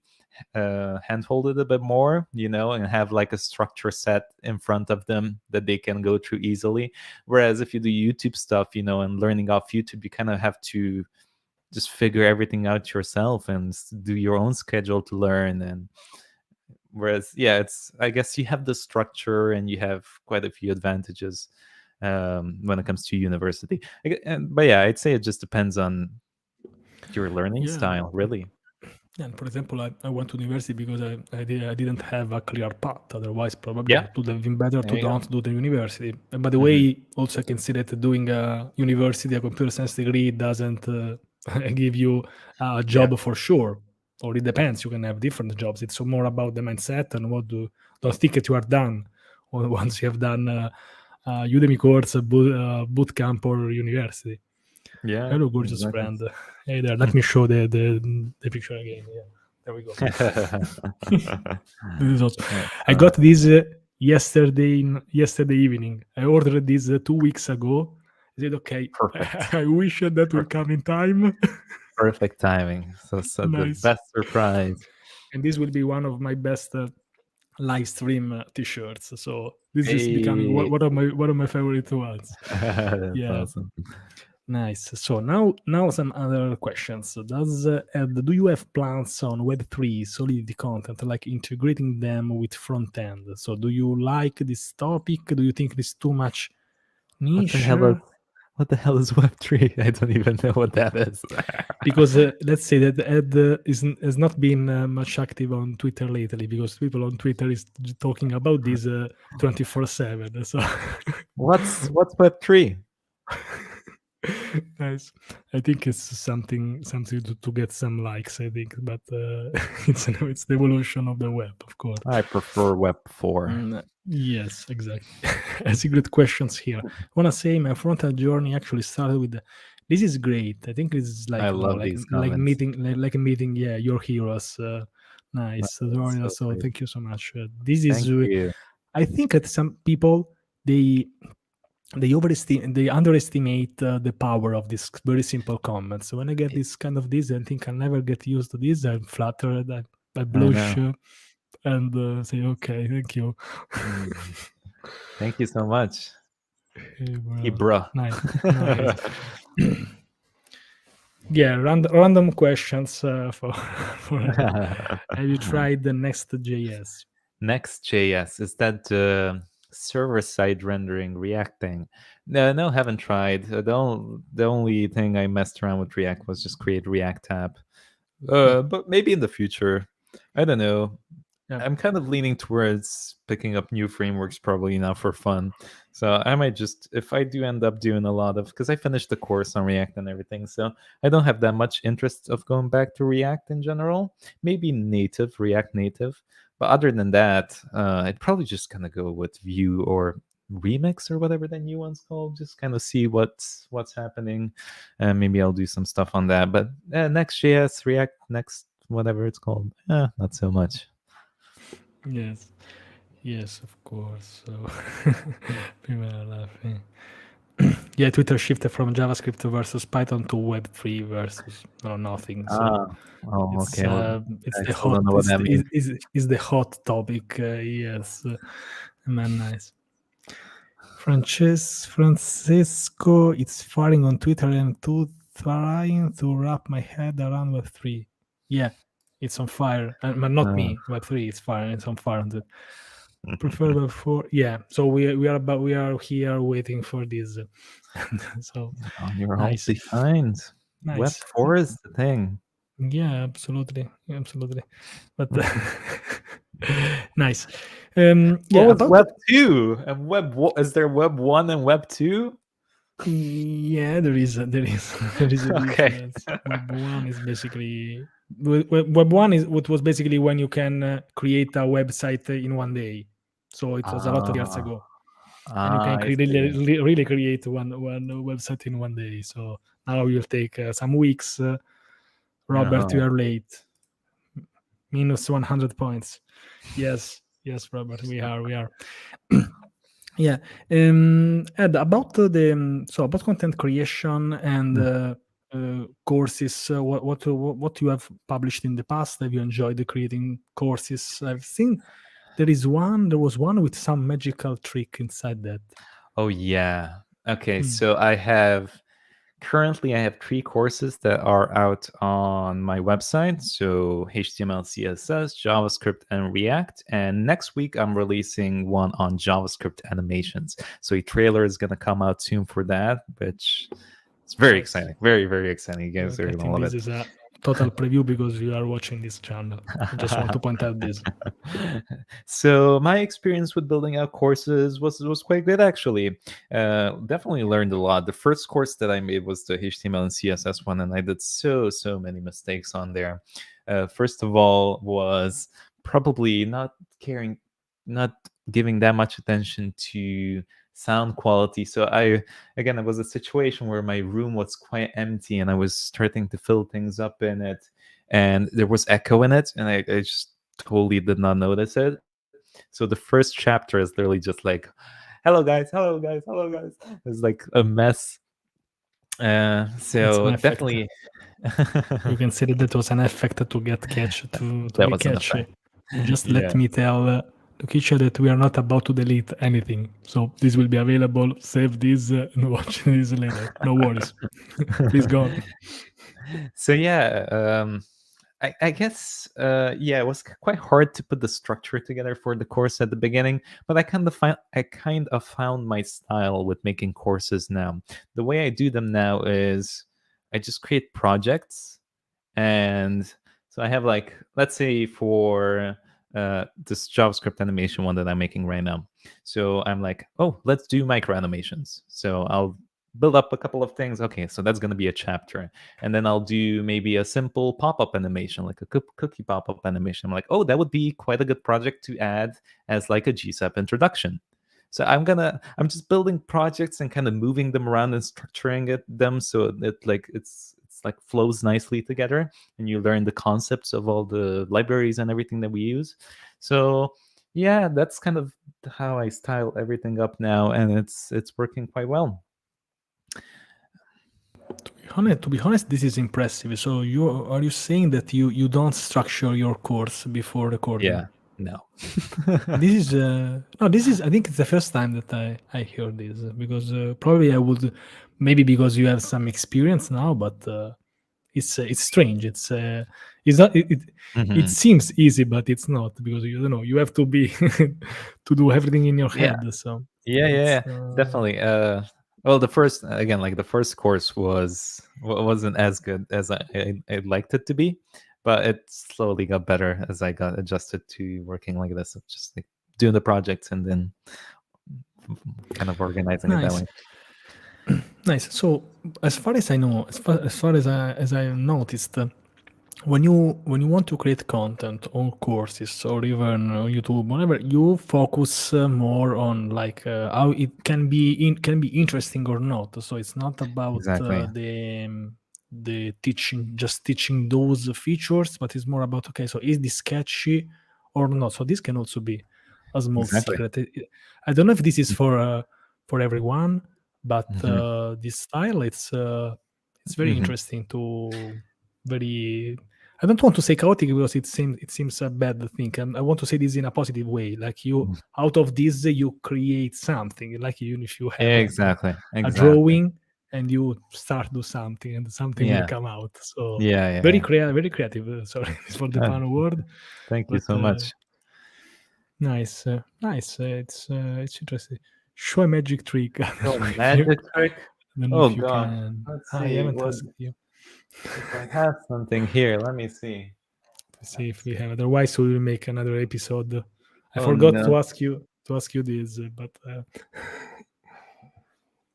handholded a bit more, and have like a structure set in front of them that they can go through easily. Whereas if you do YouTube stuff, and learning off YouTube, you kind of have to just figure everything out yourself and do your own schedule to learn. And whereas, yeah, it's, I guess you have the structure and you have quite a few advantages when it comes to university. But yeah, I'd say it just depends on your learning Yeah. style, really. And for example, I went to university because I didn't have a clear path. Otherwise, probably Yeah, it would have been better there to you go. don't do the university. And by the Hmm. way, also I can see that doing a university, a computer science degree, doesn't give you a Yeah. job for sure. Or it depends. You can have different jobs. It's more about the mindset and don't think that you are done once you have done Udemy course, boot camp, or university. Yeah, Hello, gorgeous exactly. friend. Hey there. Let me show the picture again. Yeah, there we go. This is awesome. Yeah, I got this yesterday evening. I ordered this 2 weeks ago. I said, okay, perfect. I wish that will Perfect. come in time. Perfect timing. So the Nice. best surprise. And this will be one of my best live stream t-shirts. So this is becoming Hey, one of my favorite ones. that's Yeah. awesome. Nice. So now some other questions. Do you have plans on Web3 Solidity content, like integrating them with front end? So do you like this topic? Do you think it's too much What the niche? hell is what the hell is Web3? I don't even know what that is. Because let's say that Ed has not been much active on Twitter lately, because people on Twitter is talking about this 24/7. So What's Web3? nice. I think it's something to get some likes. I think, but it's it's the evolution of the web, of course. I prefer Web4. Yes, exactly. I see great questions here. I wanna say my front-end journey actually started with this is great. I think this is like I love these comments. meeting your heroes. Nice tutorial. So So sweet. thank you so much. This Thank is you. I think that some people they underestimate the power of this very simple comment. So when I get this kind of this, I think I'll never get used to this. I'm flattered. I I blush know. and say, okay, thank you. Mm. Thank you so much. Hey, Hey, bro. bruh. Nice. Yeah, random questions for have you tried the Next.js? Next.js, is that the server-side rendering React thing? No, haven't tried. The only thing I messed around with React was just create React tab. But maybe in the future. I don't know. Yeah. I'm kind of leaning towards picking up new frameworks probably now for fun. So I might just, if I do end up doing a lot of, because I finished the course on React and everything, so I don't have that much interest of going back to React in general. Maybe React Native. But other than that, I'd probably just kind of go with Vue or Remix or whatever that new one's called. Just kind of see what's happening, and maybe I'll do some stuff on that. But Next.js, React Next, whatever it's called, not so much. Yes, of course. So people are laughing. Yeah, Twitter shifted from JavaScript versus Python to Web3 versus nothing. So Okay. Well, it's I the still hot don't know what that means. is the hot topic. Yes, man, nice. Francesco, it's firing on Twitter and trying to wrap my head around Web3. Yeah, it's on fire, but not me. Web3 is fire. It's on fire. Prefer Web4. Yeah, so we are here waiting for this. So You're all nice, behind. nice. Web4 is the thing. Yeah, absolutely. But nice. What Yeah, was about Web 2? And is there Web 1 and Web 2? yeah, there is a Okay. difference. Web one is basically Web one is what was basically when you can create a website in one day. So it was a lot of years ago, and you can I see. really create one website in one day. So now you'll take some weeks. Robert, you Uh-huh. are late. Minus 100 points. Yes, Robert, we are. Yeah. Ed, about about content creation and courses, what you have published in the past? Have you enjoyed creating courses? I've seen there was one with some magical trick inside that. Oh, yeah. Okay, so I have 3 courses that are out on my website. So HTML, CSS, JavaScript, and React. And next week, I'm releasing one on JavaScript animations. So a trailer is going to come out soon for that, which is very Nice. exciting. Very, very exciting. You guys are I going to think love this it. is a total preview because you are watching this channel. I just want to point out this. So my experience with building out courses was quite good actually. Definitely learned a lot. The first course that I made was the HTML and CSS one, and I did so many mistakes on there. First of all, was probably not giving that much attention to sound quality. So it was a situation where my room was quite empty and I was starting to fill things up in it, and there was echo in it, and I just totally did not notice it. So the first chapter is literally just like, hello guys, hello guys, hello guys. It's like a mess. So definitely You can say that was an effect to get catch to that be was an catch. effect. Just let Yeah. me tell Lukicia, that we are not about to delete anything. So this will be available. Save this and watch this later. No worries. Please go on. So yeah, I guess yeah, it was quite hard to put the structure together for the course at the beginning, but I kind of found my style with making courses now. The way I do them now is I just create projects, and so I have, like, let's say for this JavaScript animation one that I'm making right now. So I'm like, oh, let's do micro animations. So I'll build up a couple of things. Okay, so that's going to be a chapter. And then I'll do maybe a simple pop-up animation, like a cookie pop-up animation. I'm like, oh, that would be quite a good project to add as like a GSAP introduction. So I'm just building projects and kind of moving them around and structuring them so that, like, it's like flows nicely together, and you learn the concepts of all the libraries and everything that we use. So yeah, that's kind of how I style everything up now, and it's working quite well. To be honest, this is impressive. So you saying that you don't structure your course before recording? Yeah, no. This is no. This is. I think it's the first time that I hear this because probably I would, maybe because you have some experience now, but it's strange. It's not. It Mhm. seems easy, but it's not because you don't know. You have to be to do everything in your Yeah. head. So Yeah, yeah, it's yeah, definitely. Well, the first, again, like the first course wasn't as good as I'd liked it to be, but it slowly got better as I got adjusted to working like this, of just like doing the projects and then kind of organizing it that nice. way. Nice. So, as far as I know, as far as I noticed, when you want to create content on courses or even on YouTube, whatever, you focus more on like how it can be interesting or not. So it's not about Exactly. the teaching, just teaching those features, but it's more about, okay, so is this sketchy or not? So this can also be a small Exactly. secret. I don't know if this is for everyone, but Mm-hmm. this style, it's very Hmm. interesting to very. I don't want to say chaotic because it seems a bad thing. I want to say this in a positive way. Like you, out of this, you create something. Like even if you have Exactly. a Exactly. drawing and you start do something, and something will Yeah. come out. So Yeah. Yeah. Yeah. very creative. Sorry for the Uh, pun word, Thank you but so much. nice, nice. It's interesting. Show a magic trick. I Oh, don't know if you, magic trick. I don't know Oh if you God. can. Let's I see haven't what asked you. if I have something here. Let me see. To see if Let's we see. have. Otherwise, we will make another episode. I Oh forgot no. to ask you this, but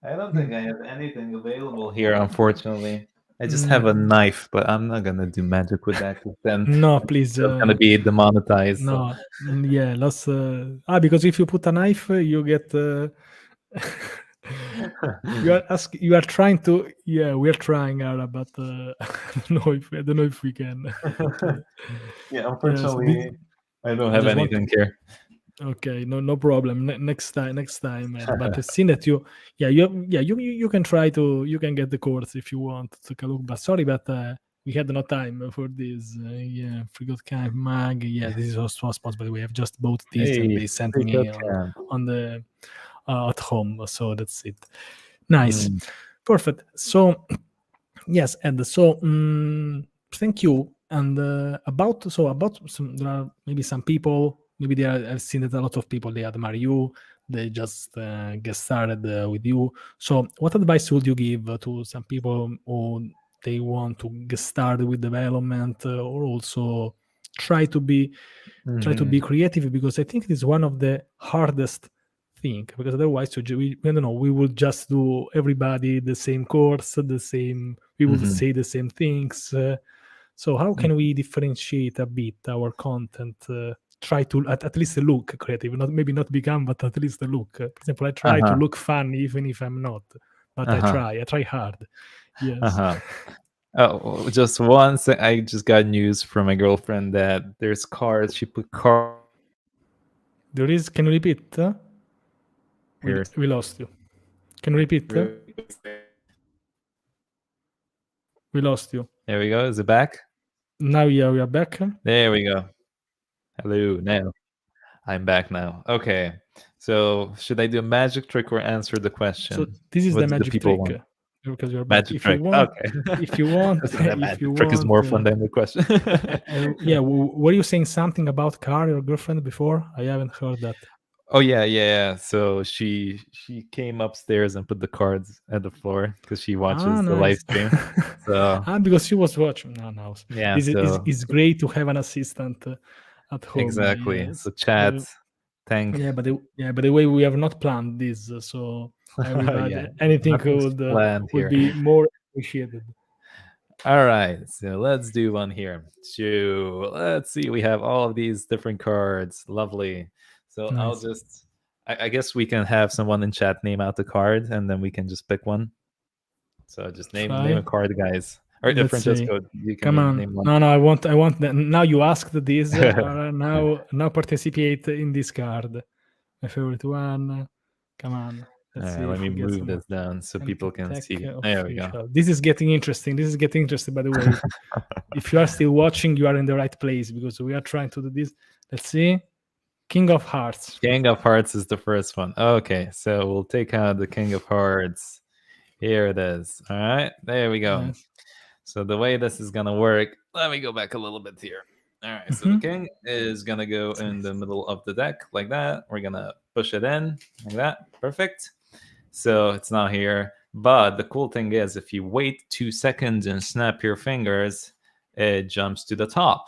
I don't hmm. think I have anything available here, unfortunately. I just have a Mm, knife, but I'm not gonna do magic with that, 'cause then no, my please. video's gonna be demonetized. So No, yeah, let's. Because if you put a knife, you get. You are trying to. Yeah, we're trying, Ara, but I don't know if we can. yeah, Yeah, so unfortunately, I don't I have just want. anything here. Okay, no problem. Next time. But I've seen that you can try to you can get the course if you want to take a look. But sorry, but we had no time for this. Yeah, forgot kind of mag. Yeah, this is also sponsor. By the way, I've just bought this and Hey, they sent free code me on camp. on the at home. So that's it. Nice, Mm, perfect. So yes, and so thank you. And about some, there are maybe some people, maybe they are. I've seen that a lot of people they admire you. They just get started with you. So, what advice would you give to some people who they want to get started with development or also try to be try to be mhm, creative? Because I think it is one of the hardest thing. Because otherwise, I don't know, we would just do everybody the same course, the same. We will mhm, say the same things. So how mm, can we differentiate a bit our content? Try to at least look creative, not maybe not become, but at least look. For example, I try to uh-huh, look fun even if I'm not, but I uh-huh, try. I try hard. Yes. uh-huh. Oh, just once I just got news from my girlfriend that there's cars. She put cars There is. Can you repeat? We here. we lost you. Can you repeat? Really quick second. We lost you. There we go. Is it back? Now, yeah, we are back. There we go. Hello now. I'm back now. Okay. So should I do a magic trick or answer the So question? this is What the do the magic people trick, want? because you're back. Magic If you trick. want, Okay. if you want, So the if you magic trick is want, more fun than the question. yeah. Were you saying something about Car, your girlfriend, before? I haven't heard that. Oh yeah. So she came upstairs and put the cards at the floor because she Ah, watches the live nice. stream. So Because she was watching. No, no. yeah, This so is great to have an assistant at home. exactly. So Yes, chat, thank. yeah, but the way we have not planned this, so Yeah, everybody, anything nothing's planned would here. be more appreciated. All right, so let's do one here. So let's see, we have all of these different cards. Lovely. So I'll Nice. just, I guess we can have someone in chat name out the card, and then we can just pick one. So just name a Try. card, guys. Or Let's see. Francesco, you can Come on. name one. No, no. I want. Now you asked this. Now participate in this card. My favorite one. Come on. All Let's right, see let if me we get move some this down so people can tech see. There we go. official. This is getting interesting. This is getting interesting. By the way, if you are still watching, you are in the right place because we are trying to do this. Let's see. King of Hearts. King of Hearts is the first one. Okay, so we'll take out the King of Hearts. Here it is. All right, there we go. Nice. So the way this is gonna work, let me go back a little bit here. All right, so the king is gonna go in the middle of the deck like that. We're gonna push it in like that. Perfect. So it's not here. But the cool thing is, if you wait 2 seconds and snap your fingers, it jumps to the top.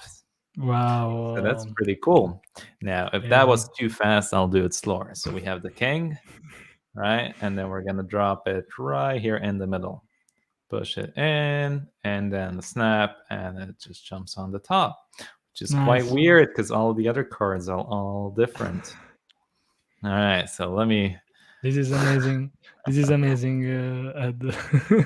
So that's Wow. pretty cool. Now, if that Yeah. was too fast, I'll do it slower. So we have the king, right? And then we're gonna drop it right here in the middle. Push it in, and then the snap, and it just jumps on the top, which is quite Nice. weird because all the other cards are all different. All right, so let me. This is amazing. This is amazing, Ed. So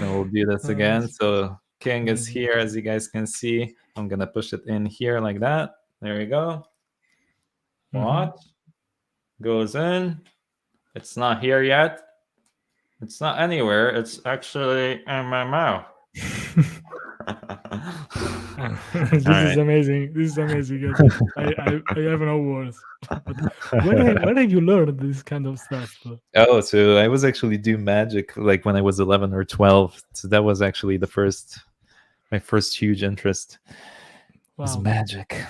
we'll do this again. Nice. So king is Amazing. here, as you guys can see. I'm gonna push it in here like that. There we go. Watch. Goes in. It's not here yet. It's not anywhere. It's actually in my mouth. This All is right. amazing. This is amazing. Yes. I have no words. But where have you learned this kind of stuff? Oh, so I was actually doing magic like when I was 11 or 12. So that was actually my first huge interest was Wow. magic.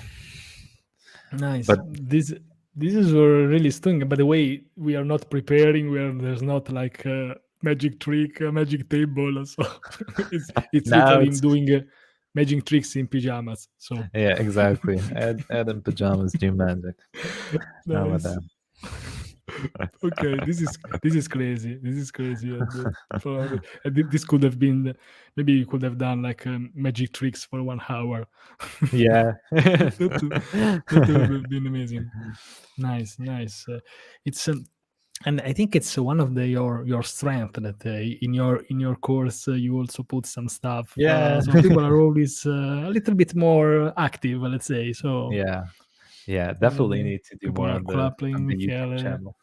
Nice. But This is really stunning. By the way, we are not preparing where there's not like a magic trick, a magic table. So it's now literally it's doing magic tricks in pajamas. So yeah, exactly. Ed in pajamas do magic. How about nice. that? Okay, this is crazy. This is crazy. This could have been maybe you could have done like magic tricks for 1 hour. Yeah. That would have been amazing. Nice, nice. It's and I think it's one of your strength that in your course you also put some stuff. Yeah. So people are always a little bit more active, let's say. So Yeah. Yeah, definitely need to do people more are on the clapping. YouTube channel.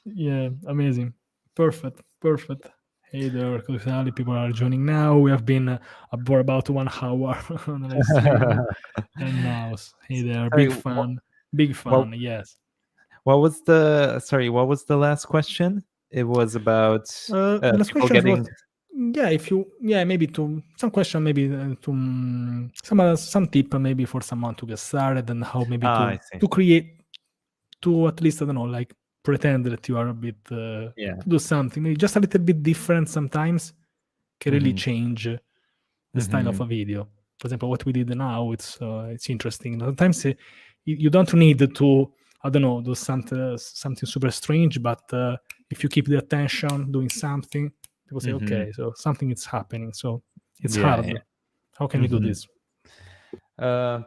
Yeah, amazing. Perfect. Perfect. Hey there, Kusali. People are joining now. We have been for about 1 hour on the live stream. And now, hey there, Sorry, big fun. Big what fun, yes. what was the last question? It was about The last people question getting was, yeah, if you, yeah, maybe to some question, maybe to some tip, maybe for someone to get started and how maybe I see. to create, to at least I don't know, like pretend that you are a bit Yeah. to do something, maybe just a little bit different sometimes can really change the style of a video. For example, what we did now, it's interesting. Sometimes you don't need to, I don't know, do something super strange, but if you keep the attention doing something, people say, okay, so something is happening. So it's Yeah, hard. yeah. How can we do this? I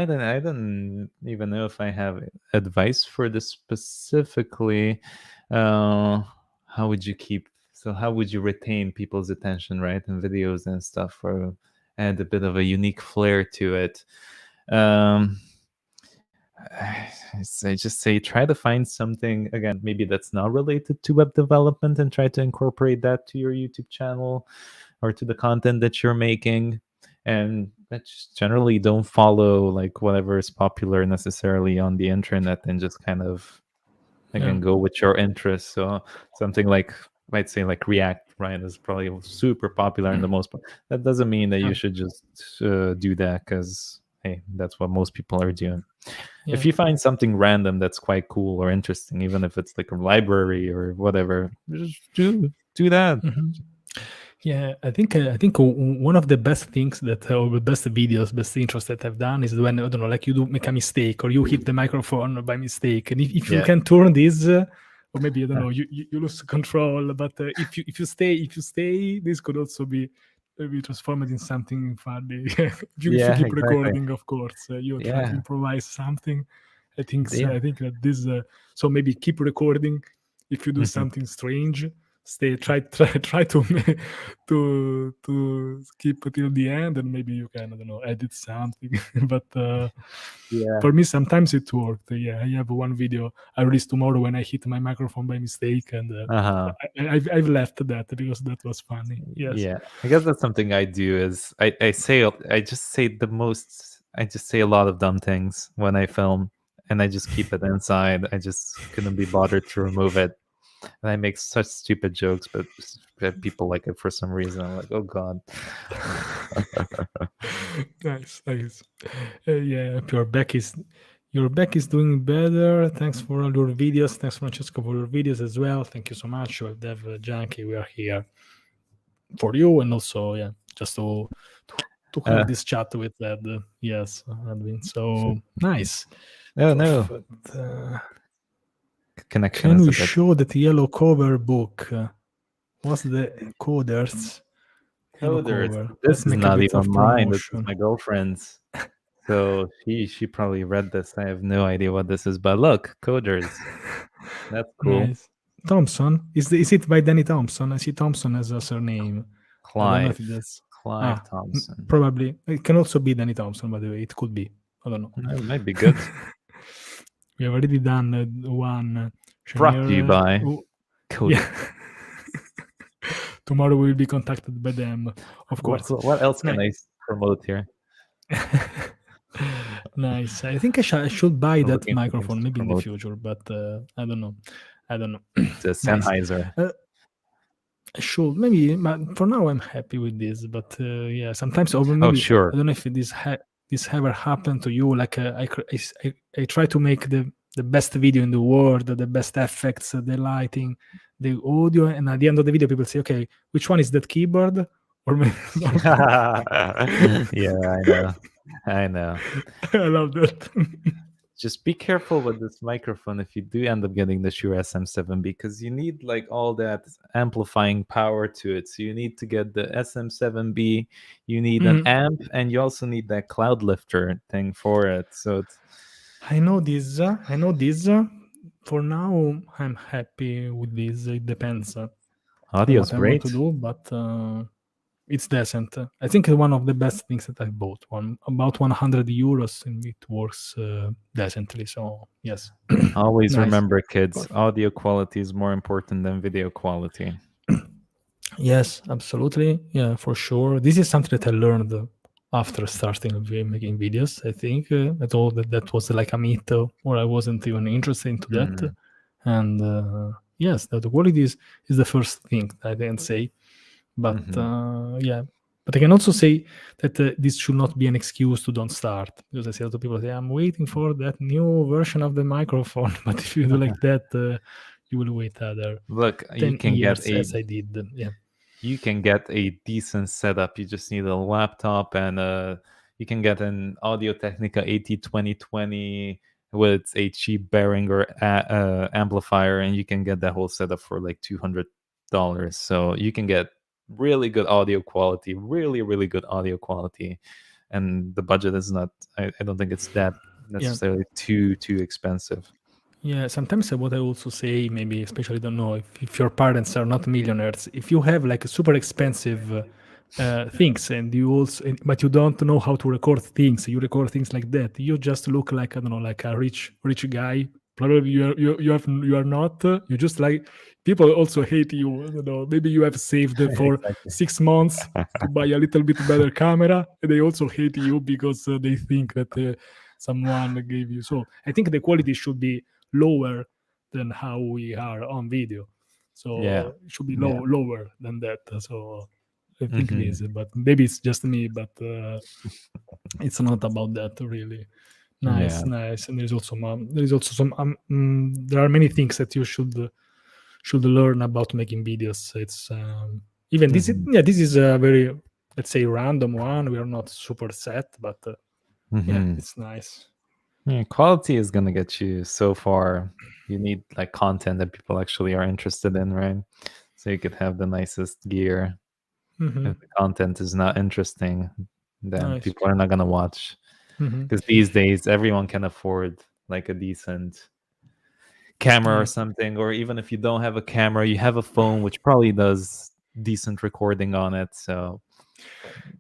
don't even know if I have advice for this specifically. How would you how would you retain people's attention, right? In videos and stuff, or add a bit of a unique flair to it. I just say try to find something again, maybe that's not related to web development, and try to incorporate that to your YouTube channel or to the content that you're making. and I just generally don't follow like whatever is popular necessarily on the internet, and just kind of like Yeah. and go with your interests. So something like might say like React, right, is probably super popular in the most part. That doesn't mean that Yeah. you should just do that, because hey, that's what most people are doing. If Yeah. you find something random that's quite cool or interesting, even if it's like a library or whatever, just do that. Mhm. Yeah, I think one of the best things that or the best videos, best intros that I've done is when I don't know, like you do make a mistake or you hit the microphone by mistake, and if you Yeah. can turn this, or maybe I don't know, you lose control, but if you stay, this could also be maybe transformed in something funny. If you Yeah, keep exactly. recording, of course, you try to Yeah. improvise something. I Yeah. think that this so maybe keep recording. If you do Mhm. something strange, try to to skip till the end, and maybe you can, I don't know, edit something. But Yeah. for me sometimes it worked. Yeah, I have one video I released tomorrow when I hit my microphone by mistake, and Uh-huh. I've left that because that was funny. Yes. Yeah, I guess that's something I do is I just say a lot of dumb things when I film, and I just keep it inside. I just couldn't be bothered to remove it. And I make such stupid jokes, but people like it for some reason. I'm like, oh god. Nice, nice. Yeah, your back is doing better. Thanks for all your videos. Thanks, Francesco, for your videos as well. Thank you so much. Well, Dev Junkie, we are here for you, and also, yeah, just to Uh, have this chat with Ed. Yes, Edwin. So nice, oh no, perfect. connection Can is we a bit show that yellow cover book? What's the coders yellow coders. cover? This Let's is make a not bit even of mine. This is promotion. my girlfriend's. So she probably read this. I have no idea what this is, but look, coders. That's cool. Nice. Thompson? Is it by Danny Thompson? I see Thompson as a surname. I don't know if Clive. that's Clive Thompson. probably. It can also be Danny Thompson, by the way. It could be. I don't know. That might be good. We have already done one. Brought to you Shamir. by Yeah. Coder. Tomorrow we will be contacted by them, of course. What else can I Nice. promote here? Nice. I think I should buy I'm that looking for things microphone to maybe in the promote. future, but I don't know. I don't know. The Nice. Sennheiser. Sure, maybe, but for now I'm happy with this. But yeah, sometimes, or Oh, maybe sure. I don't know if this ever happened to you. Like I try to make the best video in the world, the best effects, the lighting, the audio, and at the end of the video, people say, "Okay, which one is that keyboard?" Or maybe Yeah, I know. I know. I love that. Just be careful with this microphone if you do end up getting the Shure SM7, because you need like all that amplifying power to it. So you need to get the SM7B, you need an Mhm. amp, and you also need that cloud lifter thing for it. So it's I know this. I know this. For now, I'm happy with this. It depends on audio's what I want to great. do, but it's decent. I think it's one of the best things that I bought. About 100 euros, and it works decently. So yes, Always nice. remember, kids, Perfect. audio quality is more important than video quality. Yes, absolutely. Yeah, for sure. This is something that I learned after starting making videos. I think I thought that was like a myth, or I wasn't even interested into that. Mm. And yes, the quality is the first thing I can say. But yeah, but I can also say that this should not be an excuse to don't start, because I see a lot of people say, I'm waiting for that new version of the microphone. But if you do like that, you will wait other Look, 10 years as I did. Yeah. you can get a decent setup. You just need a laptop, and you can get an Audio Technica AT2020 with a cheap Behringer amplifier, and you can get that whole setup for like $200. So you can get really good audio quality, really good audio quality, and the budget is not. I don't think it's that necessarily too expensive. Yeah, sometimes what I also say, maybe especially don't know if your parents are not millionaires, if you have like super expensive things, and you also, but you don't know how to record things, you record things like that, you just look like, I don't know, like a rich guy Probably you are not. You just like people also hate you. You know, maybe you have saved for Exactly. 6 months to buy a little bit better camera, and they also hate you because they think that someone gave you. So I think the quality should be lower than how we are on video. Yeah. So it should be Yeah. lower than that. So I think Hmm. this, but maybe it's just me. But it's not about that really. Yeah. Nice, nice. And there is also some there are many things that you should learn about making videos. It's even this is, Hmm. yeah, this is a very, let's say, random one. We are not super set, but yeah, Hmm. it's nice. Yeah, quality is gonna get you so far. You need like content that people actually are interested in, right? So you could have the nicest gear. Hmm. If the content is not interesting, then Nice. people are not gonna watch. Hmm. Because these days everyone can afford like a decent camera or Yeah. something, or even if you don't have a camera, you have a phone which probably does decent recording on it. So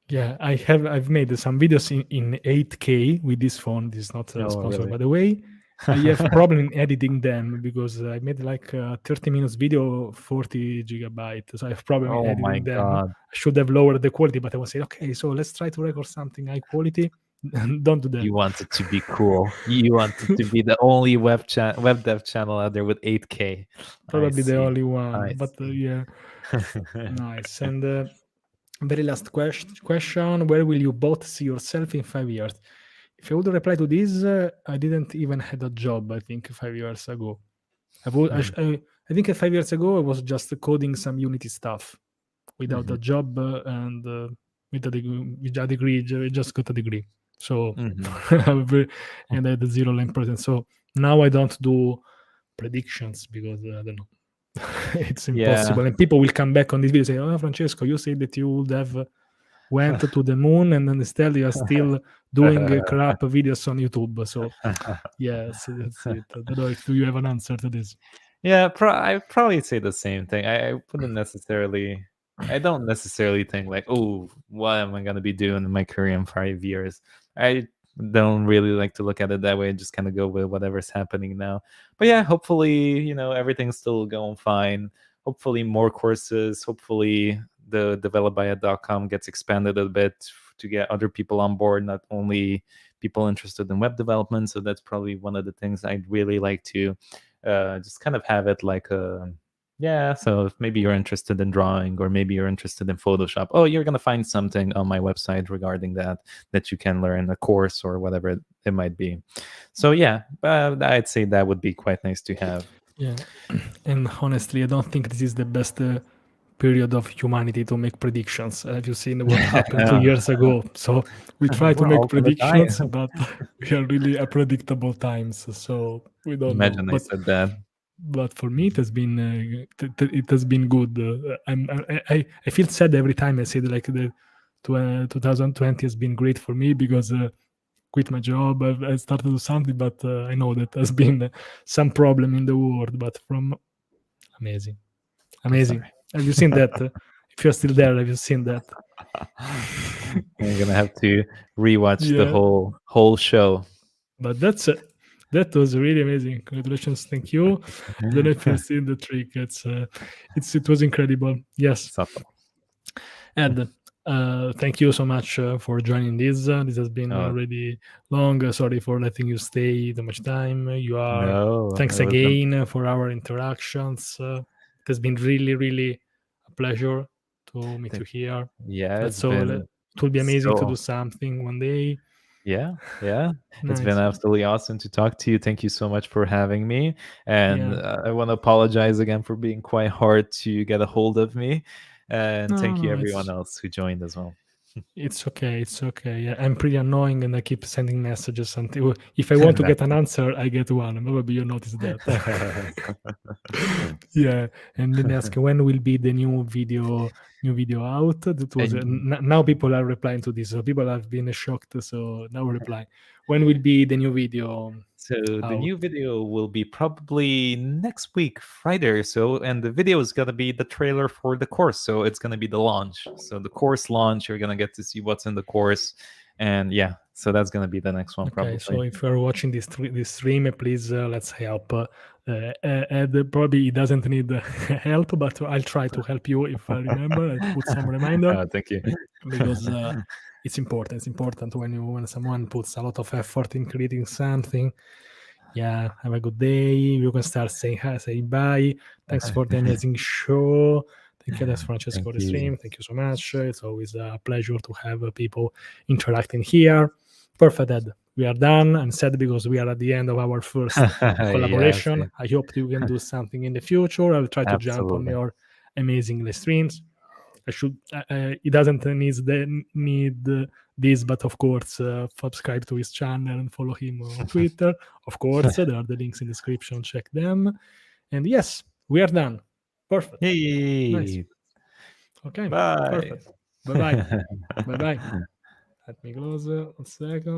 Yeah, I've made some videos in 8K with this phone. This is not oh sponsored, really? by the way. I have problem in editing them because I made like a 30 minutes video, 40 gigabyte. So I have problem in Oh my editing them. I god. should have lowered the quality, but I was saying, okay, so let's try to record something high quality. Don't do that. You want it to be cool. You want it to be the only web dev channel out there with 8K. I Probably the see. only I one, but see. yeah, nice. And very last question: where will you both see yourself in 5 years? If I would reply to this, I didn't even had a job. I think 5 years ago. I, would, I, sh- Mm, I think 5 years ago I was just coding some Unity stuff without a mhm, job and with a degree. I just got a degree, so mhm. and I had zero line presence. So now I don't do predictions because I don't know. It's Yeah. impossible, and people will come back on this video and say, "Oh, Francesco, you said that you would have went to the moon, and instead you are still doing crap videos on YouTube." So yes, that's it. I don't know if do you have an answer to this. Yeah, I probably say the same thing. I wouldn't necessarily. I don't necessarily think like, oh, what am I gonna be doing in my career in 5 years? I don't really like to look at it that way. Just kind of go with whatever's happening now. But yeah, hopefully, everything's still going fine. Hopefully, more courses. Hopefully, the developbyit.com gets expanded a bit to get other people on board, not only people interested in web development. So that's probably one of the things I'd really like to just kind of have it like a yeah. So if maybe you're interested in drawing or maybe you're interested in Photoshop, oh, you're gonna find something on my website regarding that you can learn a course or whatever it might be. So yeah, I'd say that would be quite nice to have. Yeah, and honestly, I don't think this is the best period of humanity to make predictions. Have you seen what happened two Yeah. years ago? So we try to We're make all gonna die. predictions, but we are really unpredictable times. So we don't know. Imagine I said that. But for me, it has been it has been good. I feel sad every time I say that, like the 2020 has been great for me because quit my job. I started to do something, but I know that has been some problem in the world. But from amazing, amazing. Sorry. Have you seen that? If you're still there, have you seen that? I'm gonna have to rewatch the Yeah, whole show. but that was really amazing. Congratulations, thank you. I don't know if you've seen the trick. It was incredible. Yes, Subtle. Ed. Thank you so much for joining this. This has been Oh already long. Sorry for letting you stay too much time. You are. no, Thanks it was a again for our interactions. It has been really, really a pleasure to meet you here. yeah, Let's it's so been it will be amazing to do so something one day. yeah, yeah. It's been Nice. absolutely awesome to talk to you. Thank you so much for having me. And Yeah. I want to apologize again for being quite hard to get a hold of me. And No, thank you no, everyone else who joined as well. it's okay. It's okay. Yeah, I'm pretty annoying, and I keep sending messages until if I want to get an answer, I get one. Maybe you notice that. Yeah, and then they ask when will be the new video out. That was And now people are replying to this. So people have been shocked. So now reply. When will be the new video so the out? new video will be probably next week, Friday or so, and the video is gonna be the trailer for the course. So it's gonna be the launch. So the course launch, you're gonna get to see what's in the course, and yeah, So that's going to be the next one, Okay, so probably. if you're watching this stream, please let's help. Ed probably he doesn't need help, but I'll try to help you if I remember. I'll put some reminder Thank you. because it's important. It's important when someone puts a lot of effort in creating something. Yeah, have a good day. You can start saying hi, say bye. Thanks for the amazing show. Thank you, that's Francesco Thank the you. stream. Thank you so much. It's always a pleasure to have people interacting here. Perfect, Ed. We are done. I'm sad because we are at the end of our first Yeah, collaboration. same. I hope you can do something in the future. I'll try to jump on Absolutely. your amazing streams. I should. It doesn't need this, but of course, subscribe to his channel and follow him on Twitter. Of course, there are the links in the description. Check them. And yes, we are done. Perfect. Nice. Hey, Okay. bye. Perfect. Bye bye. Bye bye. Let me close 1 second.